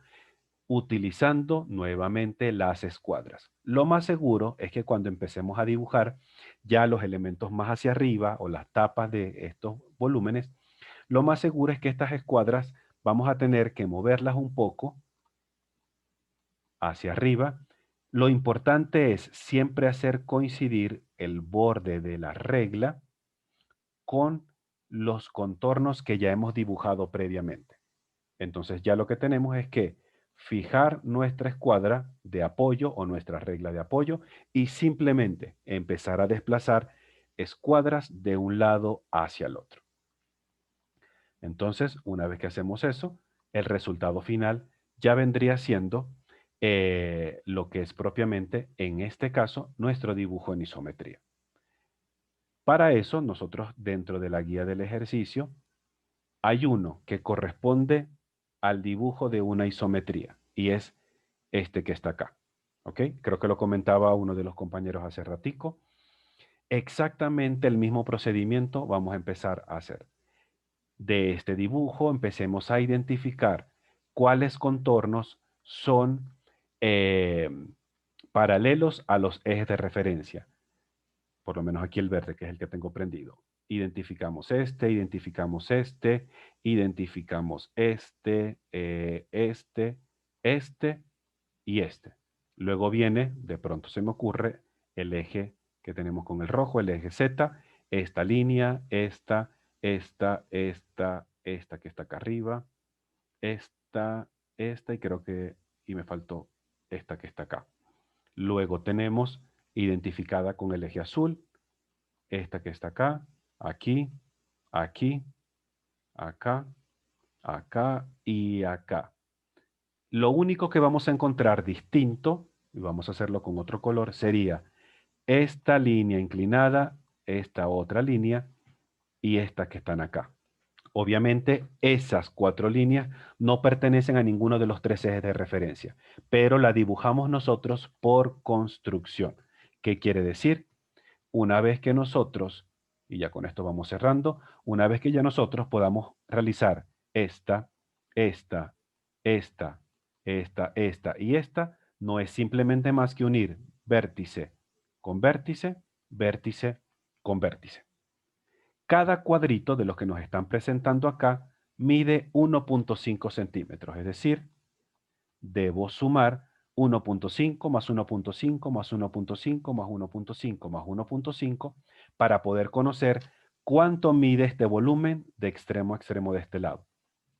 utilizando nuevamente las escuadras. Lo más seguro es que cuando empecemos a dibujar ya los elementos más hacia arriba o las tapas de estos volúmenes, lo más seguro es que estas escuadras vamos a tener que moverlas un poco hacia arriba. Lo importante es siempre hacer coincidir el borde de la regla con los contornos que ya hemos dibujado previamente. Entonces ya lo que tenemos es que fijar nuestra escuadra de apoyo o nuestra regla de apoyo y simplemente empezar a desplazar escuadras de un lado hacia el otro. Entonces, una vez que hacemos eso, el resultado final ya vendría siendo lo que es propiamente, en este caso, nuestro dibujo en isometría. Para eso, nosotros dentro de la guía del ejercicio, hay uno que corresponde al dibujo de una isometría y es este que está acá. ¿Ok? Creo que lo comentaba uno de los compañeros hace ratico. exactamente el mismo procedimiento vamos a empezar a hacer. De este dibujo empecemos a identificar cuáles contornos son paralelos a los ejes de referencia. Por lo menos aquí el verde, que es el que tengo prendido. Identificamos este, identificamos este, identificamos este, este y este. Luego viene, de pronto se me ocurre, el eje que tenemos con el rojo, el eje Z, esta línea, esta que está acá arriba, esta, y creo que, y me faltó esta que está acá. Luego tenemos identificada con el eje azul, esta que está acá, aquí, aquí, acá, acá y acá. Lo único que vamos a encontrar distinto, y vamos a hacerlo con otro color, sería esta línea inclinada, esta otra línea y esta que están acá. Obviamente, esas 4 líneas no pertenecen a ninguno de los 3 ejes de referencia, pero la dibujamos nosotros por construcción. ¿Qué quiere decir? Una vez que nosotros, y ya con esto vamos cerrando, una vez que ya nosotros podamos realizar esta y esta, no es simplemente más que unir vértice con vértice, vértice con vértice. Cada cuadrito de los que nos están presentando acá mide 1.5 centímetros, es decir, debo sumar 1.5 más 1.5 más 1.5 más 1.5 más 1.5 para poder conocer cuánto mide este volumen de extremo a extremo de este lado.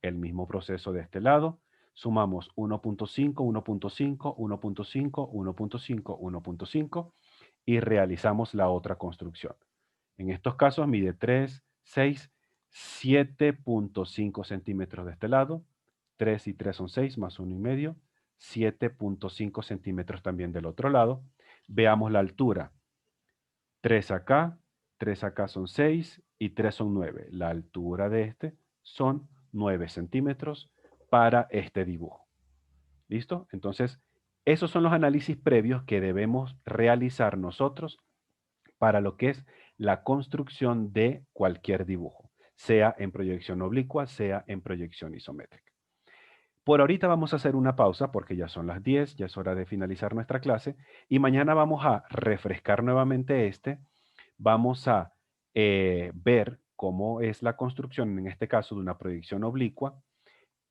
El mismo proceso de este lado, sumamos 1.5, 1.5, 1.5, 1.5, 1.5 y realizamos la otra construcción. En estos casos mide 3, 6, 7.5 centímetros de este lado, 3 y 3 son 6 más 1,5, 7.5 centímetros también del otro lado. Veamos la altura. 3 acá son 6 y 3 son 9. La altura de este son 9 centímetros para este dibujo. ¿Listo? Entonces, esos son los análisis previos que debemos realizar nosotros para lo que es la construcción de cualquier dibujo, sea en proyección oblicua, sea en proyección isométrica. Por ahorita vamos a hacer una pausa porque ya son las 10, ya es hora de finalizar nuestra clase y mañana vamos a refrescar nuevamente vamos a ver cómo es la construcción, en este caso de una proyección oblicua.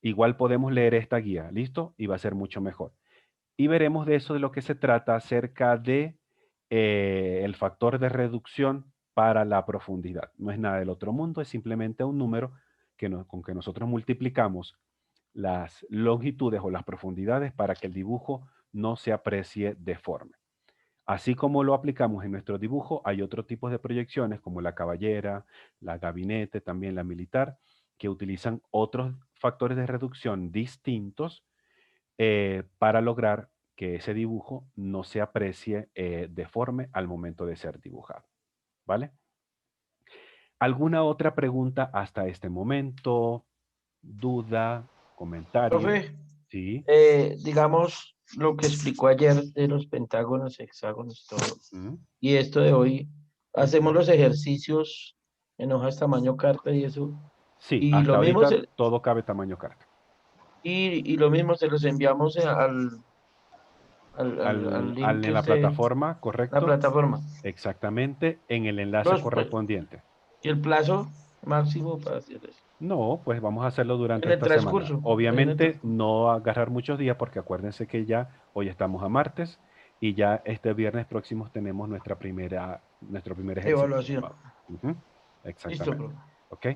Igual podemos leer esta guía, ¿listo? Y va a ser mucho mejor. Y veremos de eso de lo que se trata acerca de el factor de reducción para la profundidad. No es nada del otro mundo, es simplemente un número con que nosotros multiplicamos las longitudes o las profundidades para que el dibujo no se aprecie deforme. Así como lo aplicamos en nuestro dibujo, hay otro tipo de proyecciones como la caballera, la gabinete, también la militar, que utilizan otros factores de reducción distintos para lograr que ese dibujo no se aprecie deforme al momento de ser dibujado. ¿Vale? ¿Alguna otra pregunta hasta este momento? ¿Duda? ¿Comentario? Profe, sí. Digamos lo que explicó ayer de los pentágonos, hexágonos, todo. Y esto de hoy, hacemos los ejercicios en hojas tamaño carta y eso. Sí, y hasta lo mismo ahorita todo cabe tamaño carta. Y lo mismo se los enviamos al link en la plataforma, correcto. La plataforma. Exactamente, en el enlace correspondiente. ¿Y el plazo máximo para hacer eso? No, pues vamos a hacerlo durante En el esta transcurso. semana. Obviamente no agarrar muchos días porque acuérdense que ya hoy estamos a martes y ya este viernes próximo tenemos nuestro primer ejercicio. Evaluación. Exactamente. Listo, ¿Ok?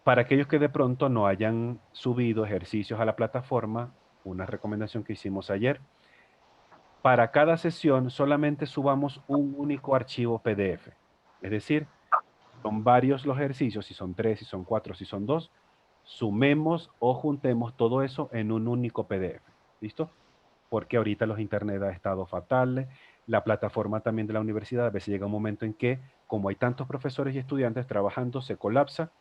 Para aquellos que de pronto no hayan subido ejercicios a la plataforma, una recomendación que hicimos ayer, para cada sesión solamente subamos un único archivo PDF. Es decir, son varios los ejercicios, si son 3, si son 4, si son 2, sumemos o juntemos todo eso en un único PDF. ¿Listo? Porque ahorita los internet ha estado fatal. La plataforma también de la universidad a veces llega un momento en que, como hay tantos profesores y estudiantes trabajando, se colapsa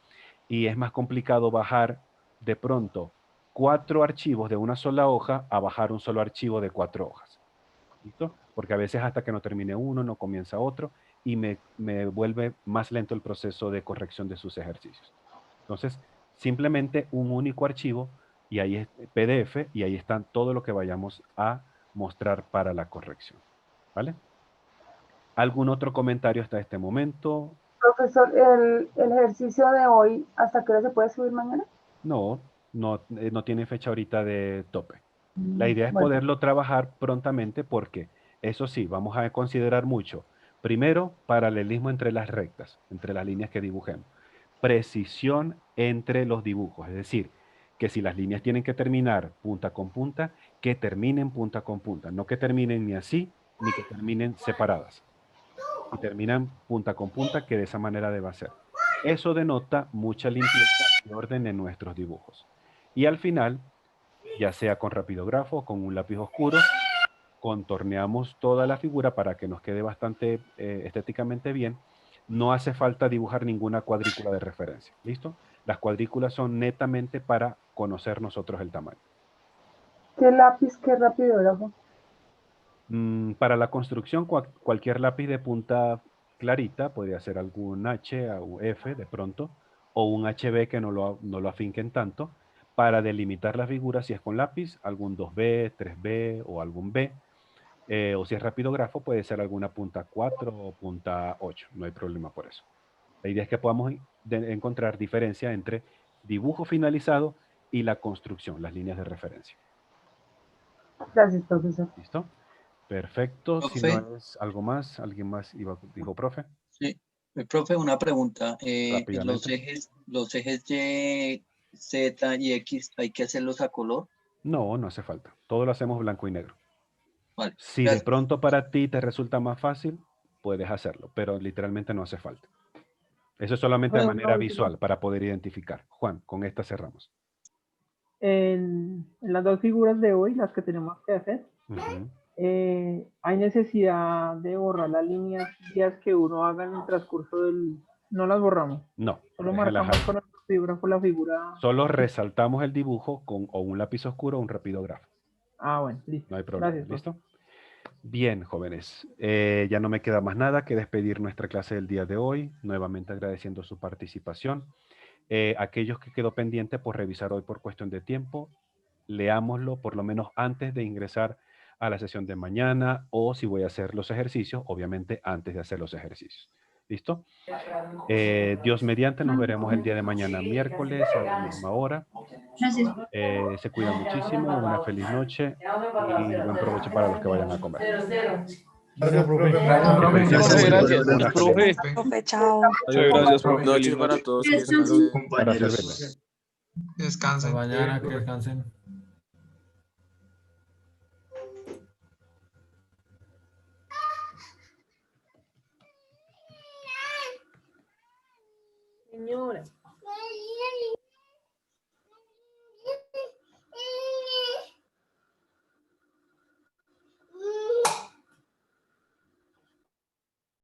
y es más complicado bajar de pronto 4 archivos de una sola hoja a bajar un solo archivo de 4 hojas. ¿Listo? porque a veces hasta que no termine uno, no comienza otro, y me vuelve más lento el proceso de corrección de sus ejercicios. Entonces, simplemente un único archivo, y ahí es PDF, y ahí están todo lo que vayamos a mostrar para la corrección. ¿Vale? ¿Algún otro comentario hasta este momento? Profesor, ¿el ejercicio de hoy, hasta qué hora se puede subir mañana? No tiene fecha ahorita de tope. La idea es Bueno. poderlo trabajar prontamente porque, eso sí, vamos a considerar mucho. Primero, paralelismo entre las rectas, entre las líneas que dibujemos. Precisión entre los dibujos, es decir, que si las líneas tienen que terminar punta con punta, que terminen punta con punta, no que terminen ni así, ni que terminen separadas. Y terminan punta con punta, que de esa manera debe ser. Eso denota mucha limpieza y orden en nuestros dibujos. Y al final, ya sea con rapidógrafo o con un lápiz oscuro, contorneamos toda la figura para que nos quede bastante estéticamente bien. No hace falta dibujar ninguna cuadrícula de referencia. ¿Listo? Las cuadrículas son netamente para conocer nosotros el tamaño. ¿Qué lápiz, qué rapidógrafo? Para la construcción, cualquier lápiz de punta clarita, podría ser algún H o F de pronto, o un HB que no lo afinquen tanto. Para delimitar la figura, si es con lápiz, algún 2B, 3B o algún B. O si es rapidógrafo, puede ser alguna punta 4 o punta 8. No hay problema por eso. La idea es que podamos encontrar diferencia entre dibujo finalizado y la construcción, las líneas de referencia. Gracias, profesor. ¿Listo? Perfecto. Si Profe. no es algo más, ¿alguien más dijo, profe? Sí, profe, una pregunta. Rápidamente. Los ejes Y, Z y X, ¿hay que hacerlos a color? No, no hace falta. Todo lo hacemos blanco y negro. Vale, Si gracias. de pronto para ti te resulta más fácil, puedes hacerlo, pero literalmente no hace falta. Eso es solamente de manera visual para poder identificar. Juan, con esta cerramos. En las dos figuras de hoy, las que tenemos que hacer, hay necesidad de borrar las líneas que uno haga en el transcurso del... No las borramos. No. Solo marcamos con el rapidógrafo la figura. Solo resaltamos el dibujo con o un lápiz oscuro o un rapidógrafo. Ah, bueno, listo. No hay problema. Gracias, ¿Listo? Bien, jóvenes. Ya no me queda más nada que despedir nuestra clase del día de hoy. Nuevamente agradeciendo su participación. Aquellos que quedó pendiente por revisar hoy por cuestión de tiempo, leámoslo por lo menos antes de ingresar a la sesión de mañana, o si voy a hacer los ejercicios, obviamente antes de hacer los ejercicios. ¿Listo? Dios mediante, nos veremos el día de mañana, miércoles, a la misma hora. Se cuidan muchísimo, una feliz noche y buen provecho para los que vayan a comer. Gracias, profe. Gracias, profe. Profe, chao. Muchas gracias, profe. Una feliz noche para todos. Para servirles. Descansen. Hasta mañana, que descansen. Señora.